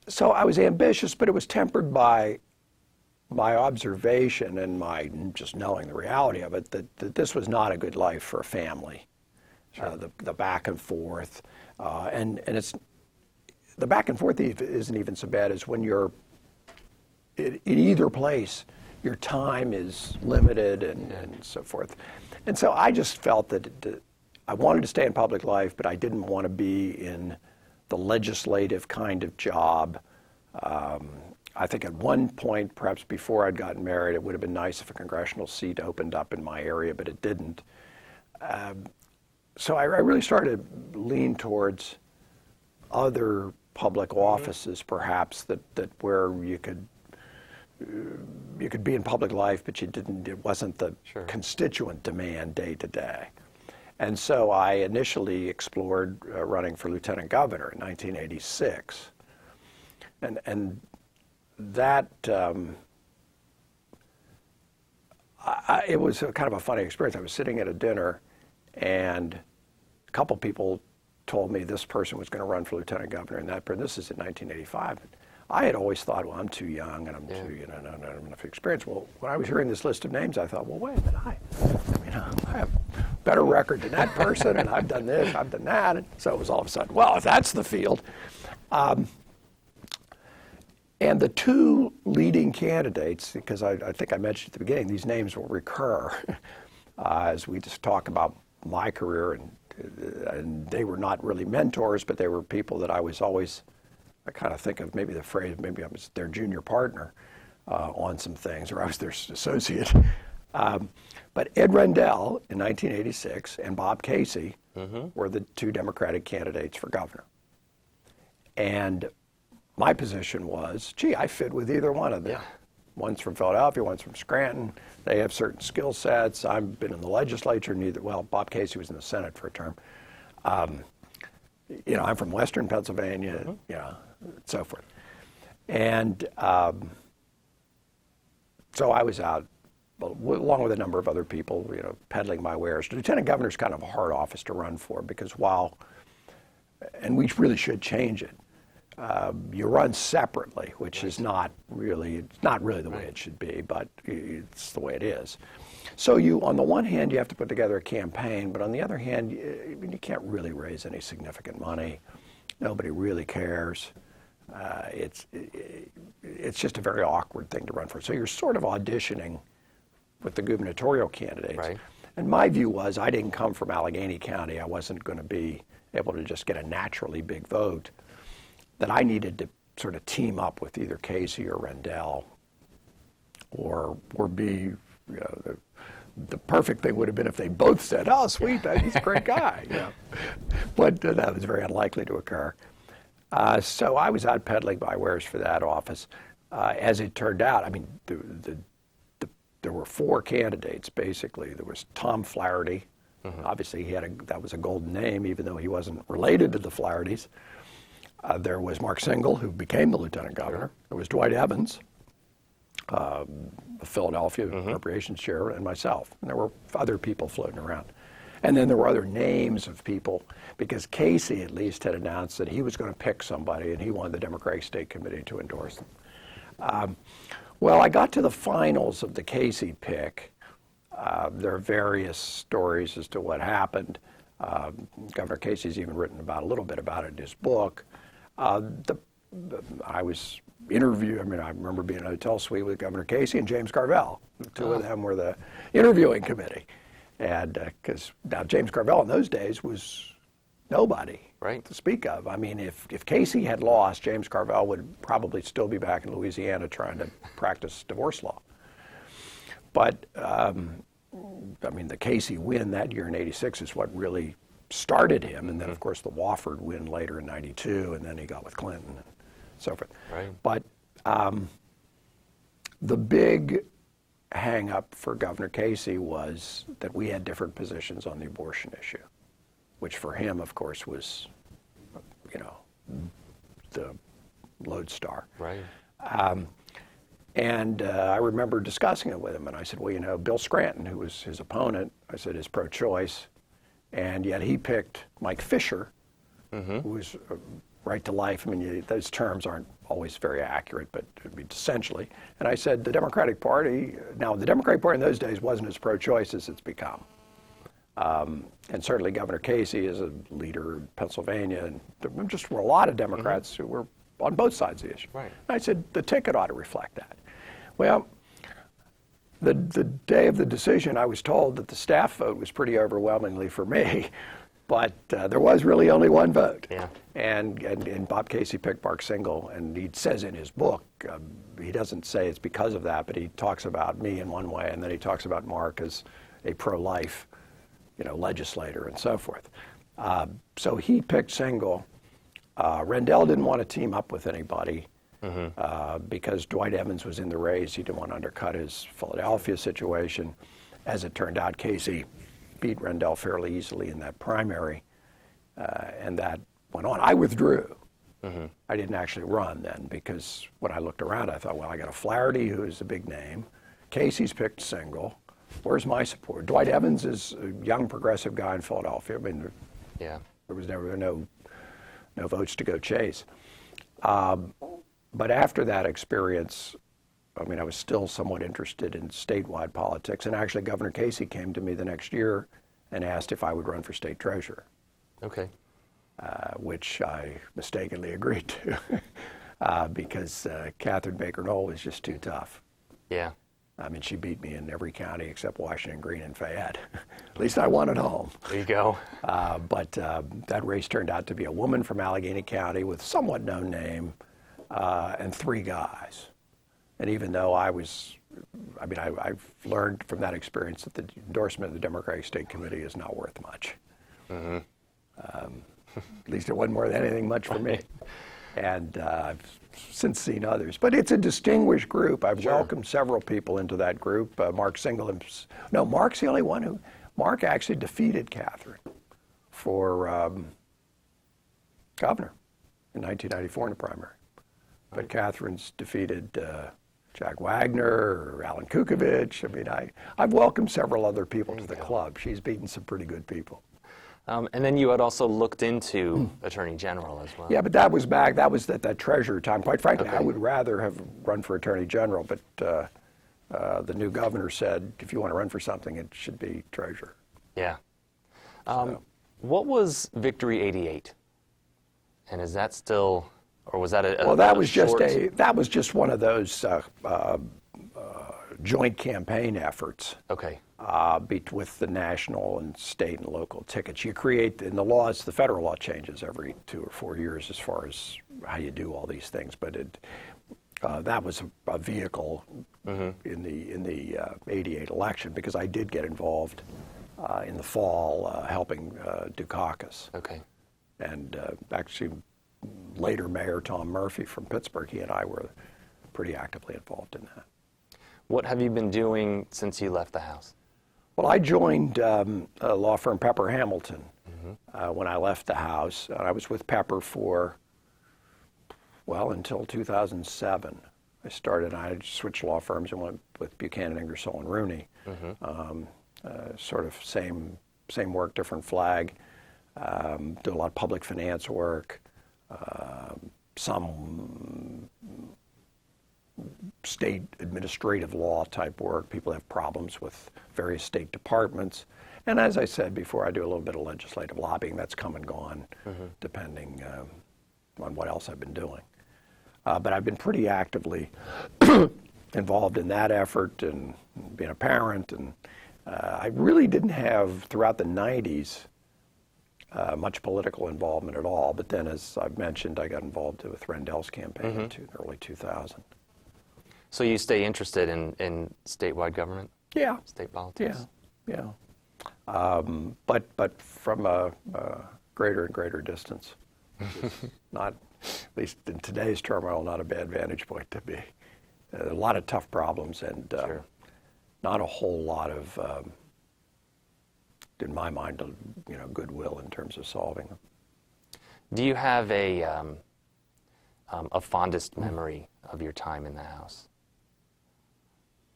So I was ambitious, but it was tempered by my observation and my just knowing the reality of it, that this was not a good life for a family. Sure. The back and forth, and it's the back and forth isn't even so bad as when you're in either place, your time is limited and so forth. And so I just felt that I wanted to stay in public life, but I didn't want to be in the legislative kind of job. I think at one point, perhaps before I'd gotten married, it would have been nice if a congressional seat opened up in my area, but it didn't. So I really started to lean towards other public offices, perhaps, that where you could be in public life, but it wasn't the constituent demand day to day. And so I initially explored running for lieutenant governor in 1986. And that, it was kind of a funny experience. I was sitting at a dinner, and a couple people told me this person was going to run for lieutenant governor, and that person, this is in 1985. I had always thought, well, I'm too young, and I'm too, I don't have enough experience. Well, when I was hearing this list of names, I thought, well, wait a minute, I have a better record than that person, and I've done this, I've done that. And so it was all of a sudden, well, if that's the field. And the two leading candidates, because I think I mentioned at the beginning, these names will recur as we just talk about my career, and they were not really mentors, but they were people that I was always, I kind of think of maybe the phrase, maybe I was their junior partner on some things, or I was their associate. But Ed Rendell in 1986 and Bob Casey were the two Democratic candidates for governor. And my position was, gee, I fit with either one of them. Yeah. One's from Philadelphia, one's from Scranton. They have certain skill sets. I've been in the legislature, Bob Casey was in the Senate for a term. I'm from Western Pennsylvania, so forth. And so I was out, along with a number of other people, peddling my wares. Lieutenant governor's kind of a hard office to run for, because and we really should change it. You run separately, which is not really the way it should be, but it's the way it is. So on the one hand, you have to put together a campaign, but on the other hand, you can't really raise any significant money. Nobody really cares. It's just a very awkward thing to run for. So you're sort of auditioning with the gubernatorial candidates. Right. And my view was, I didn't come from Allegheny County. I wasn't going to be able to just get a naturally big vote. That I needed to sort of team up with either Casey or Rendell, or be, the perfect thing would have been if they both said, "Oh, sweet, he's a great guy." But that was very unlikely to occur. So I was out peddling my wares for that office. As it turned out, I mean, there were four candidates basically. There was Tom Flaherty. Obviously, that was a golden name, even though he wasn't related to the Flahertys. There was Mark Singal, who became the lieutenant governor. There was Dwight Evans, the Philadelphia appropriations chair, and myself. And there were other people floating around. And then there were other names of people, because Casey at least had announced that he was going to pick somebody, and he wanted the Democratic State Committee to endorse them. Well, I got to the finals of the Casey pick, There are various stories as to what happened. Governor Casey's even written about a little bit about it in his book. I was interviewed. I mean, I remember being in a hotel suite with Governor Casey and James Carvell. The two of them were the interviewing committee, and because now James Carvell in those days was nobody to speak of. I mean, if Casey had lost, James Carvell would probably still be back in Louisiana trying to practice divorce law. But I mean, the Casey win that year in '86 is what really started him, and then of course the Wofford win later in '92, and then he got with Clinton and so forth. But the big hang up for Governor Casey was that we had different positions on the abortion issue, which for him, of course, was, the lodestar. And I remember discussing it with him, and I said, well, Bill Scranton, who was his opponent, I said, is pro-choice, and yet he picked Mike Fisher, who was right to life. I mean, those terms aren't always very accurate, but essentially. And I said, the Democratic Party, now the Democratic Party in those days wasn't as pro-choice as it's become. And certainly Governor Casey is a leader in Pennsylvania, and there just were a lot of Democrats who were on both sides of the issue. And I said, the ticket ought to reflect that. Well, the day of the decision, I was told that the staff vote was pretty overwhelmingly for me, but there was really only one vote. And Bob Casey picked Mark Singal, and he says in his book, he doesn't say it's because of that, but he talks about me in one way, and then he talks about Mark as a pro-life, legislator and so forth. So he picked Singal. Rendell didn't want to team up with anybody because Dwight Evans was in the race. He didn't want to undercut his Philadelphia situation. As it turned out, Casey beat Rendell fairly easily in that primary, and that went on. I withdrew. I didn't actually run then because when I looked around, I thought, well, I got a Flaherty, who is a big name. Casey's picked Singal. Where's my support? Dwight Evans is a young progressive guy in Philadelphia. I mean, there was never no votes to go chase. But after that experience, I mean, I was still somewhat interested in statewide politics. And actually, Governor Casey came to me the next year and asked if I would run for state treasurer. Which I mistakenly agreed to because Catherine Baker Knoll was just too tough. I mean, she beat me in every county except Washington, Greene, and Fayette. At least I won at home. There you go. But that race turned out to be a woman from Allegheny County with somewhat known name and 3 guys. And even though I've learned from that experience that the endorsement of the Democratic State Committee is not worth much. At least it wasn't worth anything much for me. And I've since seen others. But it's a distinguished group. I've welcomed several people into that group. Mark Singal, Mark's the only one Mark actually defeated Catherine for governor in 1994 in the primary. But Catherine's defeated Jack Wagner or Alan Kukovich. I mean, I've welcomed several other people to the club. She's beaten some pretty good people. And then you had also looked into Attorney General as well. Yeah, but that was back. That was at that treasurer time. Quite frankly, I would rather have run for Attorney General, but the new governor said, if you want to run for something, it should be treasurer. What was Victory 88? And is that still, or was that a well? That was just one of those joint campaign efforts. With the national and state and local tickets. You create, in the laws, the federal law changes every 2 or 4 years as far as how you do all these things, but that was a vehicle in the 88 election because I did get involved in the fall helping do caucus. And actually later Mayor Tom Murphy from Pittsburgh, he and I were pretty actively involved in that. What have you been doing since you left the House? Well, I joined a law firm, Pepper Hamilton, when I left the House. I was with Pepper for, until 2007. I switched law firms and went with Buchanan, Ingersoll, and Rooney. Sort of same work, different flag. Did a lot of public finance work, some state administrative law type work. People have problems with various state departments. And as I said before, I do a little bit of legislative lobbying. That's come and gone, depending on what else I've been doing. But I've been pretty actively involved in that effort and being a parent. And I really didn't have, throughout the 90s, much political involvement at all. But then, as I've mentioned, I got involved with Rendell's campaign in early 2000. So you stay interested in statewide government? Yeah. State politics? Yeah. But from a greater and greater distance. Not, at least in today's turmoil, not a bad vantage point to be. A lot of tough problems and not a whole lot of, in my mind, goodwill in terms of solving them. Do you have a fondest memory of your time in the House?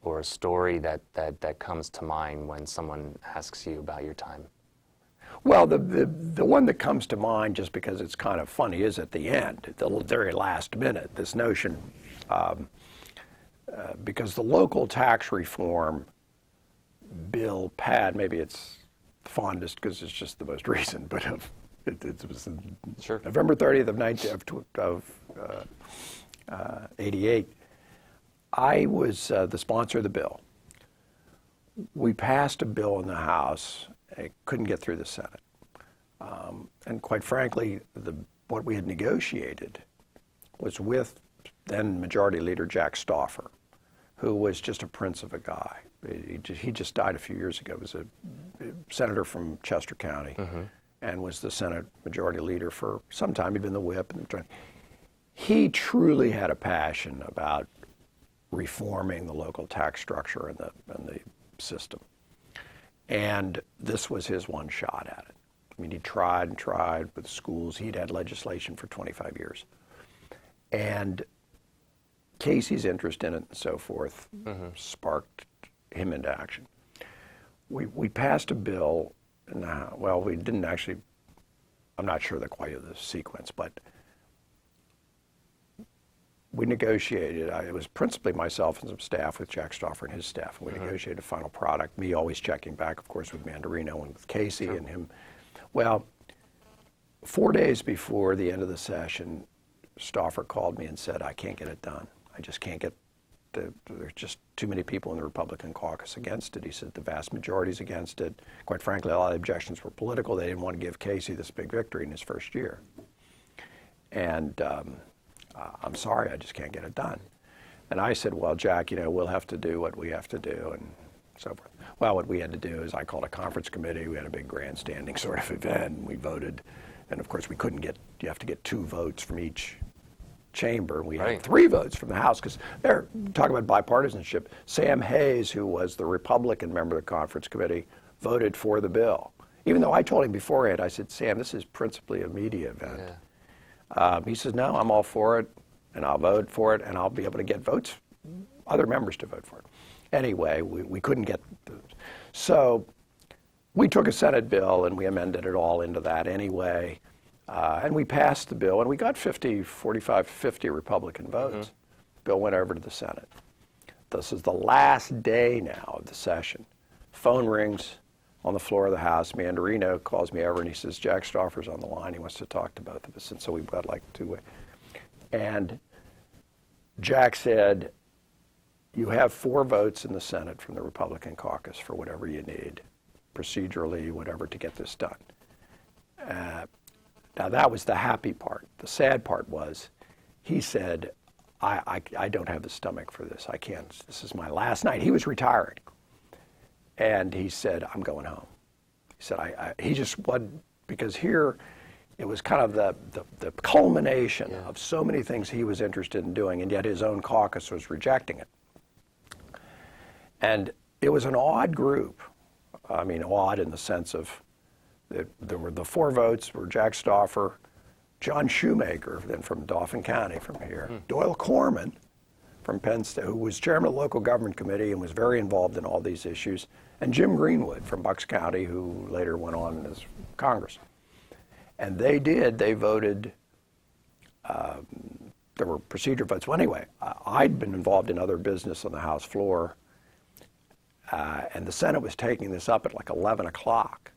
Or a story that comes to mind when someone asks you about your time? Well, the one that comes to mind, just because it's kind of funny, is at the end, at the very last minute, this notion, because the local tax reform bill pad, maybe it's fondest because it's just the most recent, but it was November 30th of 88. I was the sponsor of the bill. We passed a bill in the House. It couldn't get through the Senate. And quite frankly, what we had negotiated was with then Majority Leader Jack Stauffer, who was just a prince of a guy. He just died a few years ago. He was a senator from Chester County and was the Senate Majority Leader for some time. He'd been the whip. He truly had a passion about reforming the local tax structure and the system. And this was his one shot at it. I mean, he tried and tried with schools. He'd had legislation for 25 years. And Casey's interest in it and so forth sparked him into action. We passed a bill, well, we didn't actually, I'm not sure quite of the sequence, but we negotiated. It was principally myself and some staff with Jack Stauffer and his staff. And we negotiated a final product, me always checking back, of course, with Mandarino and with Casey and him. Well, 4 days before the end of the session, Stauffer called me and said, I can't get it done. I just can't get, there's just too many people in the Republican caucus against it. He said the vast majority's against it. Quite frankly, a lot of the objections were political. They didn't want to give Casey this big victory in his first year. And I'm sorry, I just can't get it done. And I said, well, Jack, we'll have to do what we have to do and so forth. Well, what we had to do is I called a conference committee. We had a big grandstanding sort of event. And we voted. And of course, we couldn't get, you have to get 2 votes from each chamber. We had 3 votes from the House because they're talking about bipartisanship. Sam Hayes, who was the Republican member of the conference committee, voted for the bill. Even though I told him beforehand, I said, Sam, this is principally a media event. He says, no, I'm all for it, and I'll vote for it, and I'll be able to get votes, other members to vote for it. Anyway, we couldn't get those. So we took a Senate bill, and we amended it all into that anyway, and we passed the bill, and we got 45, 50 Republican votes. Bill went over to the Senate. This is the last day now of the session. Phone rings on the floor of the House. Mandarino calls me over and he says, Jack Stauffer's on the line. He wants to talk to both of us. And so we've got like 2 ways. And Jack said, you have 4 votes in the Senate from the Republican caucus for whatever you need, procedurally, whatever, to get this done. Now that was the happy part. The sad part was, he said, I don't have the stomach for this. I can't. This is my last night. He was retiring. And he said, I'm going home. He said, he just wasn't, because here it was kind of the culmination of so many things he was interested in doing, and yet his own caucus was rejecting it. And it was an odd group. I mean, odd in the sense of there were the 4 votes were Jack Stauffer, John Shoemaker, then from Dauphin County from here, Doyle Corman from Penn State, who was chairman of the local government committee and was very involved in all these issues, and Jim Greenwood from Bucks County, who later went on as Congress. And they voted, there were procedure votes. Well, anyway, I'd been involved in other business on the House floor, and the Senate was taking this up at like 11 o'clock.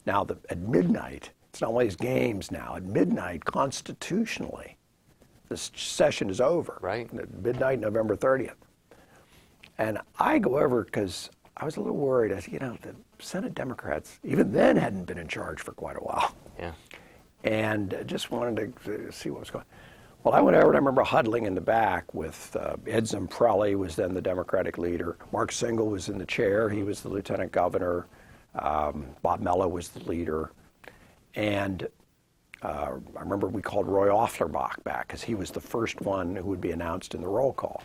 Now, at midnight, it's not one of these games now. At midnight, constitutionally, this session is over. Right. At midnight, November 30th. And I go over because I was a little worried. I said, the Senate Democrats, even then, hadn't been in charge for quite a while. Yeah. And just wanted to see what was going on. Well, I went over and I remember huddling in the back with Ed Zimprelli was then the Democratic leader. Mark Singal was in the chair. He was the lieutenant governor. Bob Mello was the leader. And I remember we called Roy Offlerbach back because he was the first one who would be announced in the roll call.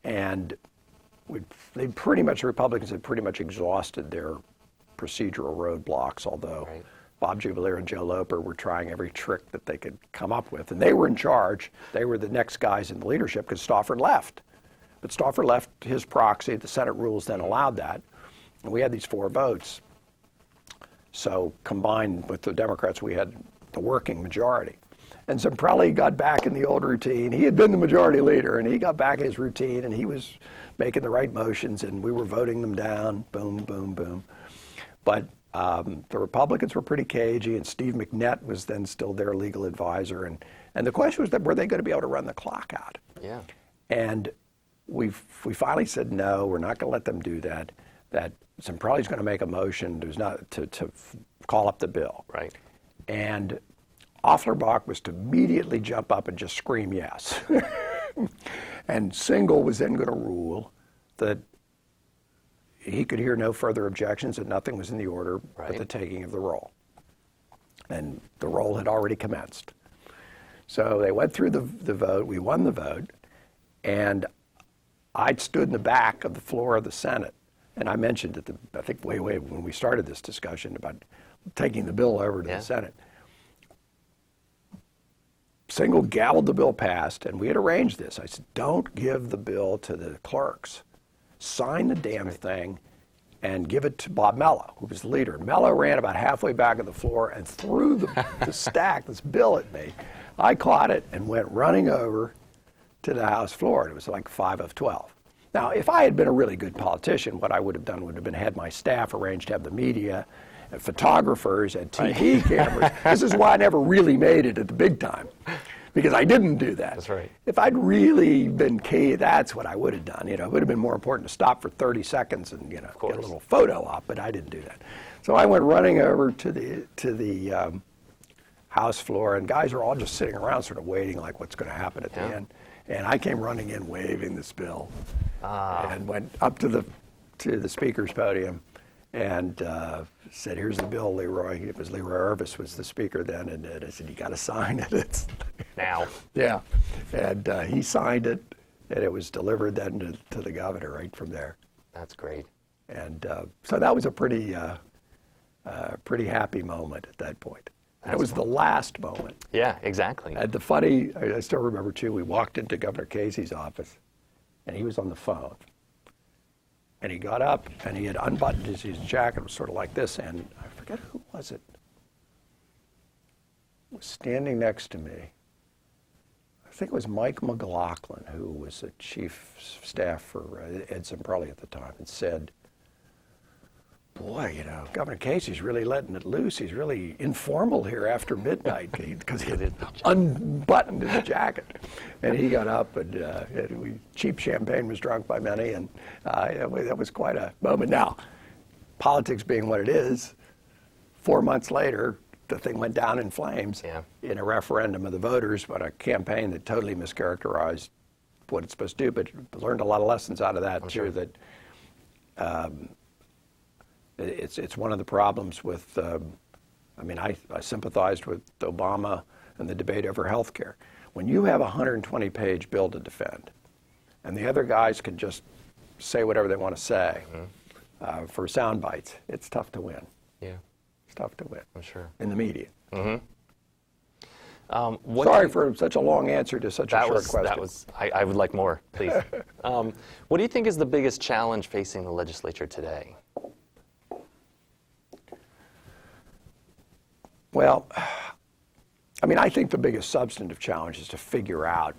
And the Republicans had pretty much exhausted their procedural roadblocks, although right. Bob Jubileer and Joe Loper were trying every trick that they could come up with. And they were in charge. They were the next guys in the leadership because Stauffer left. But Stauffer left his proxy. The Senate rules then allowed that. And we had these 4 votes. So combined with the Democrats, we had the working majority. And Zimprelli got back in the old routine. He had been the majority leader, and he got back in his routine, and he was making the right motions, and we were voting them down, boom, boom, boom. But the Republicans were pretty cagey, and Steve McNett was then still their legal advisor. And the question was, were they going to be able to run the clock out? Yeah. And we finally said, no, we're not going to let them do that. That Zimprelli's going to make a motion to call up the bill. Right. And Offlerbach was to immediately jump up and just scream yes. And Singal was then going to rule that he could hear no further objections, that nothing was in the order but the taking of the roll. And the roll had already commenced. So they went through the vote. We won the vote. And I stood in the back of the floor of the Senate. And I mentioned I think way when we started this discussion about taking the bill over to the Senate. Singal gabbled the bill passed, and we had arranged this. I said, don't give the bill to the clerks. Sign the damn thing and give it to Bob Mello, who was the leader. Mello ran about halfway back of the floor and threw the stack, this bill at me. I caught it and went running over to the House floor, and it was like 5 of 12. Now, if I had been a really good politician, what I would have done would have been had my staff arranged to have the media and photographers and TV cameras. This is why I never really made it at the big time, because I didn't do that. That's right. If I'd really been key, that's what I would have done. It would have been more important to stop for 30 seconds and get a little photo op, but I didn't do that. So I went running over to the House floor, and guys are all just sitting around sort of waiting like what's going to happen at the end. And I came running in waving this bill and went up to the speaker's podium and said, here's the bill, Leroy. It was Leroy Irvis was the speaker then, and I said, you got to sign it. It's now. Yeah. And he signed it, and it was delivered then to the governor right from there. That's great. And so that was a pretty happy moment at that point. It was the last moment. Yeah, exactly. And I still remember too, we walked into Governor Casey's office, and he was on the phone. And he got up, and he had unbuttoned his jacket. It was sort of like this, and I forget who was it. Was standing next to me. I think it was Mike McLaughlin, who was the chief of staff for Ed Zimprelli at the time, and said, boy, Governor Casey's really letting it loose. He's really informal here after midnight because he had unbuttoned his jacket. And he got up, and cheap champagne was drunk by many, and that was quite a moment. Now, politics being what it is, 4 months later, the thing went down in flames in a referendum of the voters, but a campaign that totally mischaracterized what it's supposed to do, but learned a lot of lessons out of that, too, sure. that it's one of the problems with, I sympathized with Obama and the debate over health care. When you have a 120-page bill to defend, and the other guys can just say whatever they want to say for sound bites, it's tough to win. Yeah. It's tough to win. I'm sure. In the media. Mm-hmm. Sorry for such a long answer to such a short question. I would like more, please. What do you think is the biggest challenge facing the legislature today? Well, I think the biggest substantive challenge is to figure out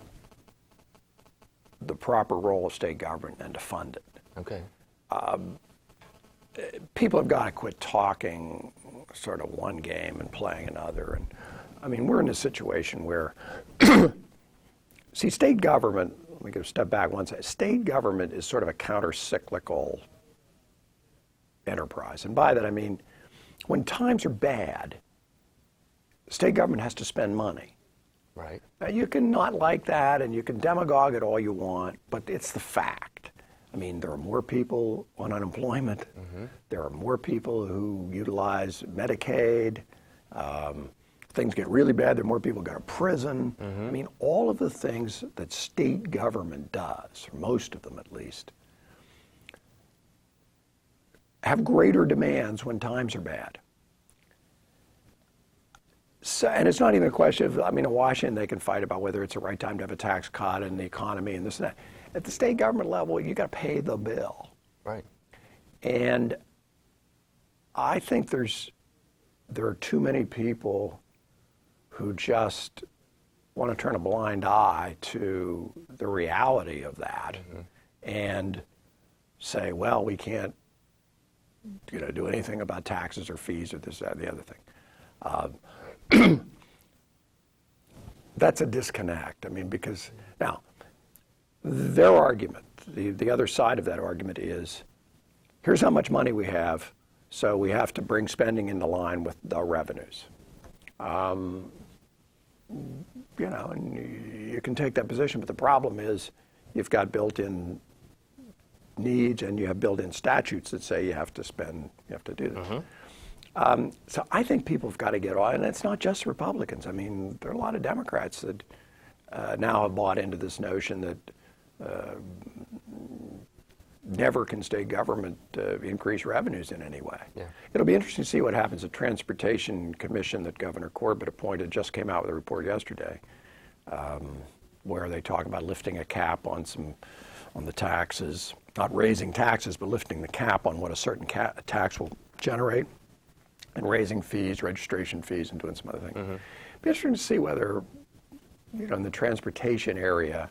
the proper role of state government and to fund it. Okay. people have got to quit talking sort of one game and playing another. And I mean, we're in a situation where, see, state government, let me go a step back one second. State government is sort of a counter-cyclical enterprise. And by that I mean, when times are bad, state government has to spend money. Right. Now, you can not like that and you can demagogue it all you want, but it's the fact. I mean, there are more people on unemployment. Mm-hmm. There are more people who utilize Medicaid. Things get really bad, there are more people go to prison. Mm-hmm. I mean, all of the things that state government does, or most of them at least, have greater demands when times are bad. So, and it's not even a question of, I mean, in Washington, they can fight about whether it's the right time to have a tax cut and the economy and this and that. At the state government level, you got to pay the bill. Right. And I think there are too many people who just want to turn a blind eye to the reality of that, mm-hmm. and say, well, we can't, do anything about taxes or fees or this, that, or the other thing. That's a disconnect. I mean, because now, their argument, the other side of that argument is, here's how much money we have, so we have to bring spending into line with the revenues. And you can take that position, but the problem is you've got built-in needs and you have built-in statutes that say you have to spend, you have to do this. Mm-hmm. So I think people have got to get on, and it's not just Republicans. I mean, there are a lot of Democrats that now have bought into this notion that never can state government increase revenues in any way. Yeah. It'll be interesting to see what happens. The Transportation Commission that Governor Corbett appointed just came out with a report yesterday where they talk about lifting a cap on the taxes, not raising taxes, but lifting the cap on what a certain tax will generate, and raising fees, registration fees, and doing some other things. Mm-hmm. It'll be interesting to see whether, in the transportation area,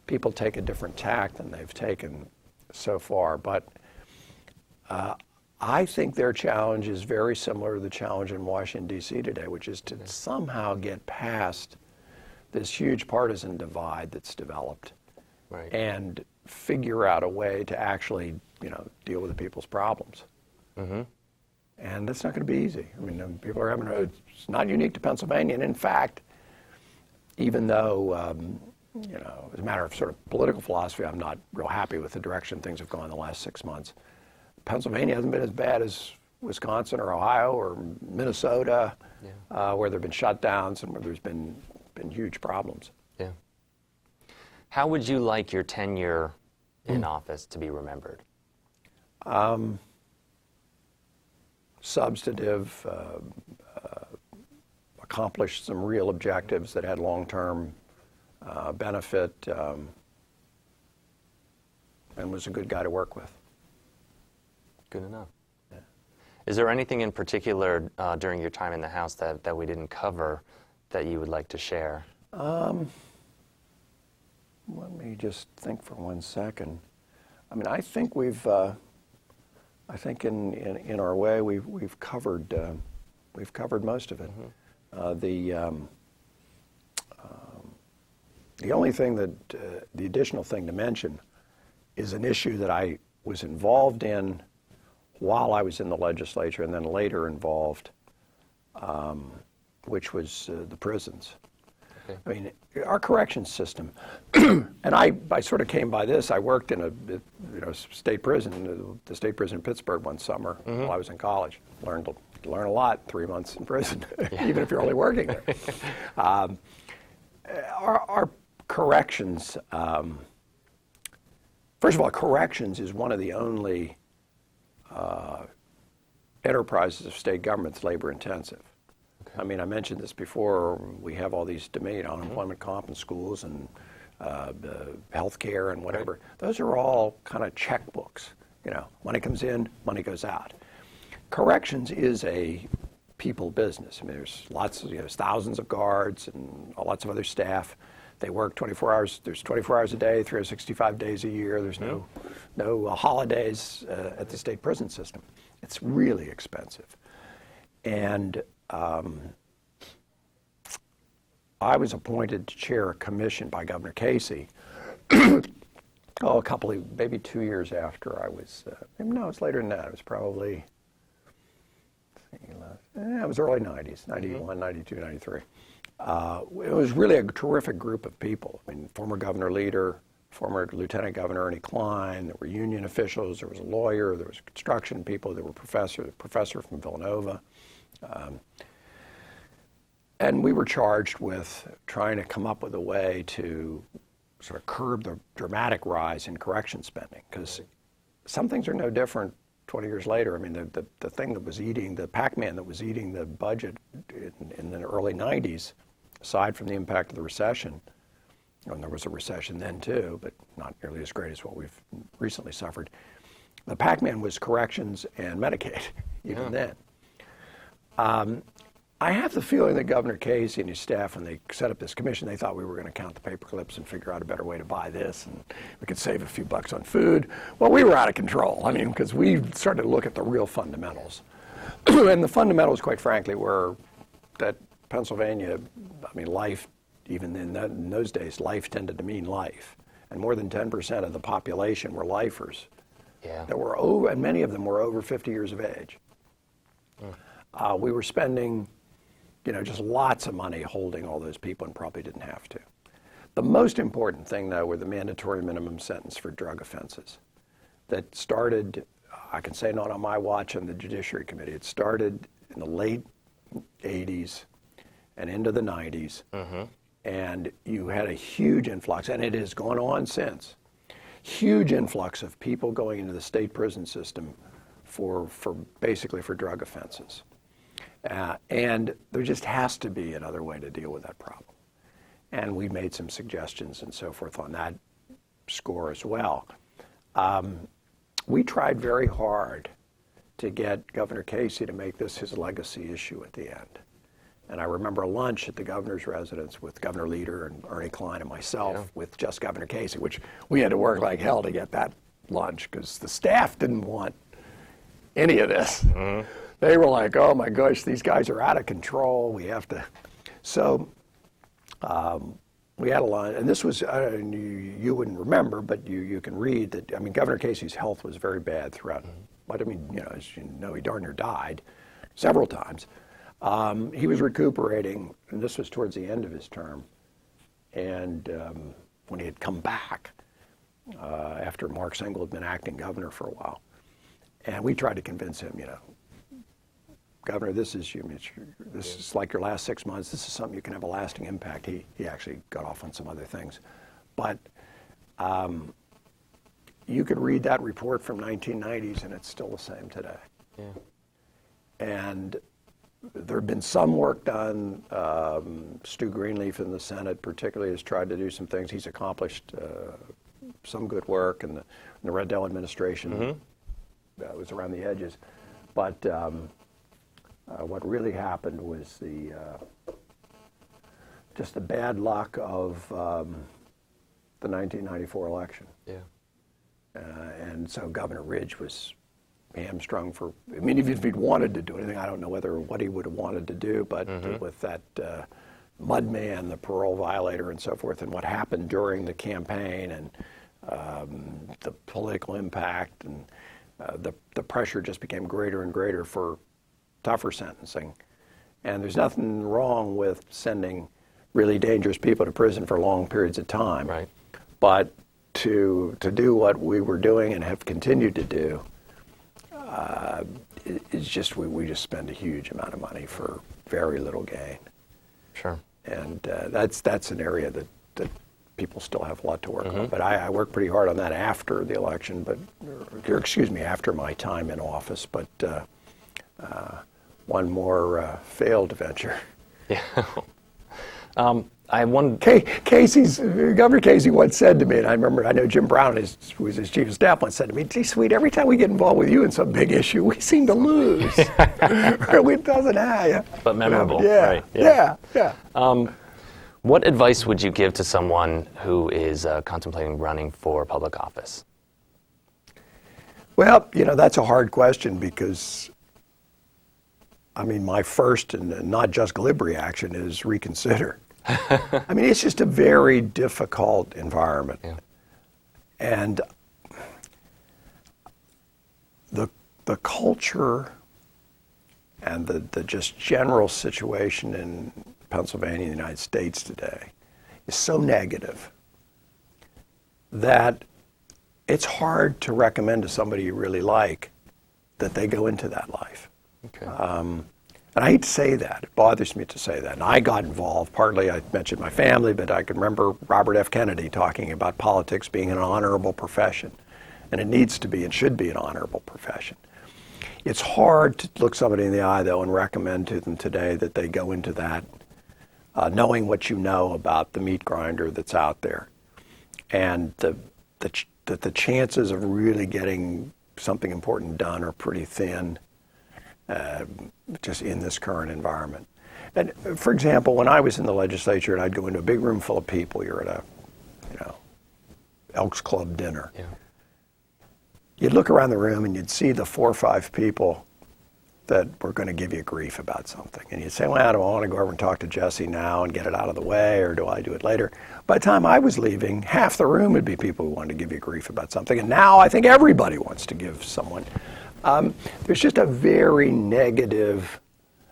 people take a different tack than they've taken so far. But I think their challenge is very similar to the challenge in Washington, D.C. today, which is to somehow get past this huge partisan divide that's developed, right, and figure out a way to actually, deal with the people's problems. Mm-hmm. And that's not going to be easy. I mean, people are having it's not unique to Pennsylvania. And in fact, even though, as a matter of sort of political philosophy, I'm not real happy with the direction things have gone in the last 6 months. Pennsylvania hasn't been as bad as Wisconsin or Ohio or Minnesota, where there have been shutdowns and where there's been huge problems. Yeah. How would you like your tenure in office to be remembered? Substantive, accomplished some real objectives that had long-term benefit, and was a good guy to work with. Good enough. Yeah. Is there anything in particular during your time in the House that we didn't cover that you would like to share? Let me just think for 1 second. I mean, I think we've, I think in our way we've covered most of it. Mm-hmm. The only thing that the additional thing to mention is an issue that I was involved in while I was in the legislature and then later involved, which was the prisons. Okay. I mean, our corrections system, and I sort of came by this. I worked in a state prison, the state prison in Pittsburgh one summer, mm-hmm, while I was in college. Learn a lot, 3 months in prison, even if you're only working there. Our corrections, first of all, corrections is one of the only enterprises of state government that's labor intensive. I mean, I mentioned this before. We have all these domain unemployment comp in schools and health care and whatever. Right. Those are all kind of checkbooks. Money comes in, money goes out. Corrections is a people business. I mean, there's thousands of guards and lots of other staff. They work 24 hours. There's 24 hours a day, 365 days a year. There's no holidays at the state prison system. It's really expensive. And I was appointed to chair a commission by Governor Casey. Maybe 2 years after I was. No, it's later than that. It was probably. It was early 90s, 91, 92, 93. It was really a terrific group of people. I mean, former Governor Leader, former Lieutenant Governor Ernie Klein, there were union officials, there was a lawyer, there was construction people, there were a professor from Villanova. And we were charged with trying to come up with a way to sort of curb the dramatic rise in correction spending, because some things are no different 20 years later. I mean, the thing that was eating, the Pac-Man that was eating the budget in the early 90s, aside from the impact of the recession, and there was a recession then too, but not nearly as great as what we've recently suffered, the Pac-Man was corrections and Medicaid, even then. I have the feeling that Governor Casey and his staff, when they set up this commission, they thought we were going to count the paper clips and figure out a better way to buy this, and we could save a few bucks on food. Well, we were out of control. I mean, because we started to look at the real fundamentals. And the fundamentals, quite frankly, were that Pennsylvania, I mean, life, even in those days, life tended to mean life. And more than 10% of the population were lifers. Yeah. That were over, and many of them were over 50 years of age. We were spending, just lots of money holding all those people and probably didn't have to. The most important thing, though, were the mandatory minimum sentence for drug offenses that started, I can say not on my watch, on the Judiciary Committee. It started in the late 80s and into the 90s. And you had a huge influx, and it has gone on since. Huge influx of people going into the state prison system for basically for drug offenses. And there just has to be another way to deal with that problem. And we made some suggestions and so forth on that score as well. We tried very hard to get Governor Casey to make this his legacy issue at the end. And I remember a lunch at the governor's residence with Governor Leader and Ernie Klein and myself with just Governor Casey, which we had to work like hell to get that lunch because the staff didn't want any of this. They were like, oh my gosh, these guys are out of control. We have to. So we had a lunch, and this was, you wouldn't remember, but you can read that, I mean, Governor Casey's health was very bad throughout. But I mean, as you know, he darn near died several times. He was recuperating, and this was towards the end of his term. And when he had come back, after Mark Sengel had been acting governor for a while, and we tried to convince him, Governor, this is like your last 6 months. This is something you can have a lasting impact. He actually got off on some other things. But you could read that report from 1990s, and it's still the same today. Yeah. And there had been some work done. Stu Greenleaf in the Senate particularly has tried to do some things. He's accomplished some good work, and the Rendell administration was around the edges. But what really happened was just the bad luck of the 1994 election. Yeah. And so Governor Ridge was hamstrung for, I mean, if he'd wanted to do anything, I don't know what he would have wanted to do, but with that mudman, the parole violator and so forth, and what happened during the campaign and the political impact and the pressure just became greater and greater for tougher sentencing. And there's nothing wrong with sending really dangerous people to prison for long periods of time. Right. But to do what we were doing and have continued to do, it's just we just spend a huge amount of money for very little gain. Sure. And that's an area that people still have a lot to work on. But I worked pretty hard on that after the election, after my time in office. But one more failed venture. Yeah. I have one. Governor Casey once said to me, and I know Jim Brown, who was his chief of staff, once said to me, "Gee, sweet, every time we get involved with you in some big issue, we seem to lose." It doesn't have. But memorable. Yeah. Right. Yeah. What advice would you give to someone who is contemplating running for public office? Well, that's a hard question because, my first and not just glib reaction is reconsider. It's just a very difficult environment. Yeah. And the culture and the just general situation in Pennsylvania and the United States today is so negative that it's hard to recommend to somebody you really like that they go into that life. Okay. And I hate to say that. It bothers me to say that. And I got involved, partly I mentioned my family, but I can remember Robert F. Kennedy talking about politics being an honorable profession. And it needs to be and should be an honorable profession. It's hard to look somebody in the eye, though, and recommend to them today that they go into that knowing what you know about the meat grinder that's out there. And the chances of really getting something important done are pretty thin just in this current environment. And for example, when I was in the legislature and I'd go into a big room full of people, you're at a Elks Club dinner. Yeah. You'd look around the room and you'd see the 4 or 5 people that were going to give you grief about something. And you'd say, well, do I want to go over and talk to Jesse now and get it out of the way, or do I do it later? By the time I was leaving, half the room would be people who wanted to give you grief about something. And now I think everybody wants to give someone. There's just a very negative,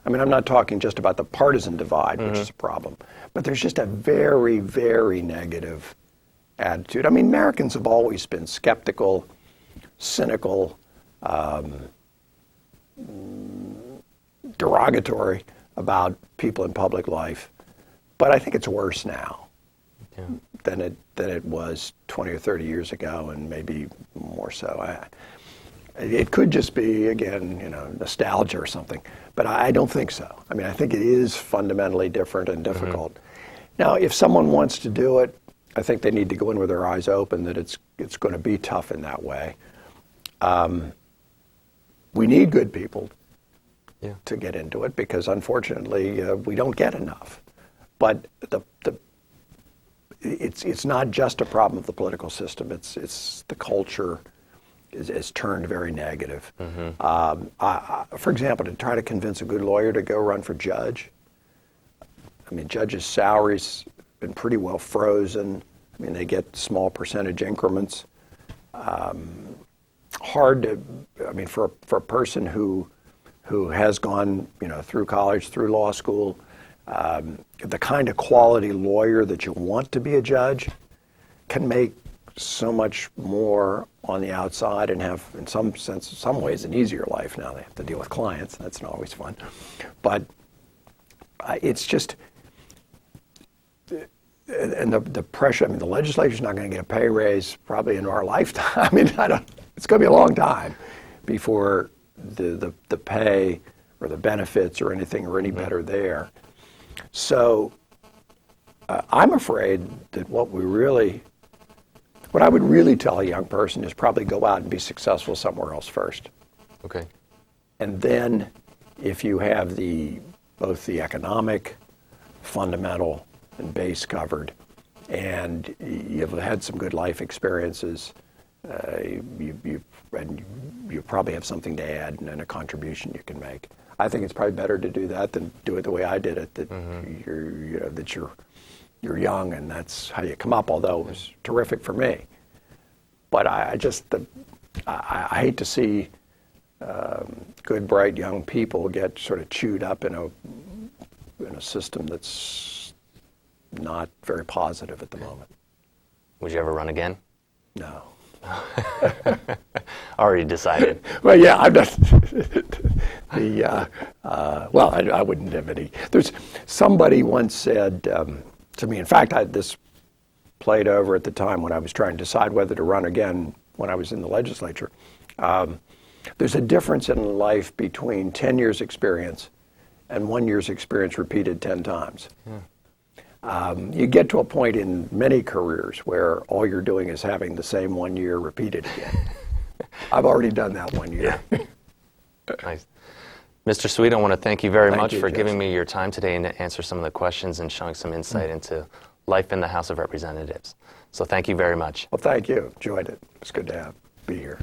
I'm not talking just about the partisan divide, which is a problem, but there's just a very, very negative attitude. Americans have always been skeptical, cynical, derogatory about people in public life, but I think it's worse now than it was 20 or 30 years ago, and maybe more so. It could just be, again, nostalgia or something, but I don't think so. I think it is fundamentally different and difficult. Now, if someone wants to do it, I think they need to go in with their eyes open that it's going to be tough in that way. We need good people to get into it because, unfortunately, we don't get enough. But it's not just a problem of the political system. It's the culture is turned very negative. For example, to try to convince a good lawyer to go run for judge. Judges' salaries have been pretty well frozen. They get small percentage increments. Hard to, for a person who has gone, through college, through law school, the kind of quality lawyer that you want to be a judge can make so much more on the outside and have, in some ways, an easier life. Now they have to deal with clients. That's not always fun. But it's just, and the pressure, the legislature's not going to get a pay raise probably in our lifetime. It's going to be a long time before the pay or the benefits or anything are any better there. So I'm afraid that what I would really tell a young person is probably go out and be successful somewhere else first. Okay. And then if you have both the economic, fundamental, and base covered, and you've had some good life experiences, you probably have something to add and a contribution you can make. I think it's probably better to do that than do it the way I did it. That you're young and that's how you come up. Although it was terrific for me, but I hate to see good, bright young people get sort of chewed up in a system that's not very positive at the moment. Would you ever run again? No. Already decided. Well, yeah, I'm not. I wouldn't have any. Somebody once said to me, in fact, this played over at the time when I was trying to decide whether to run again when I was in the legislature. There's a difference in life between 10 years experience and 1 year's experience repeated 10 times. Yeah. You get to a point in many careers where all you're doing is having the same 1 year repeated again. I've already done that 1 year. Nice. Mr. Sweet, I want to thank you very Thank much you, for Jesse. giving me your time today and to answer some of the questions and showing some insight into life in the House of Representatives. So thank you very much. Well, thank you. Enjoyed it. It's good to be here.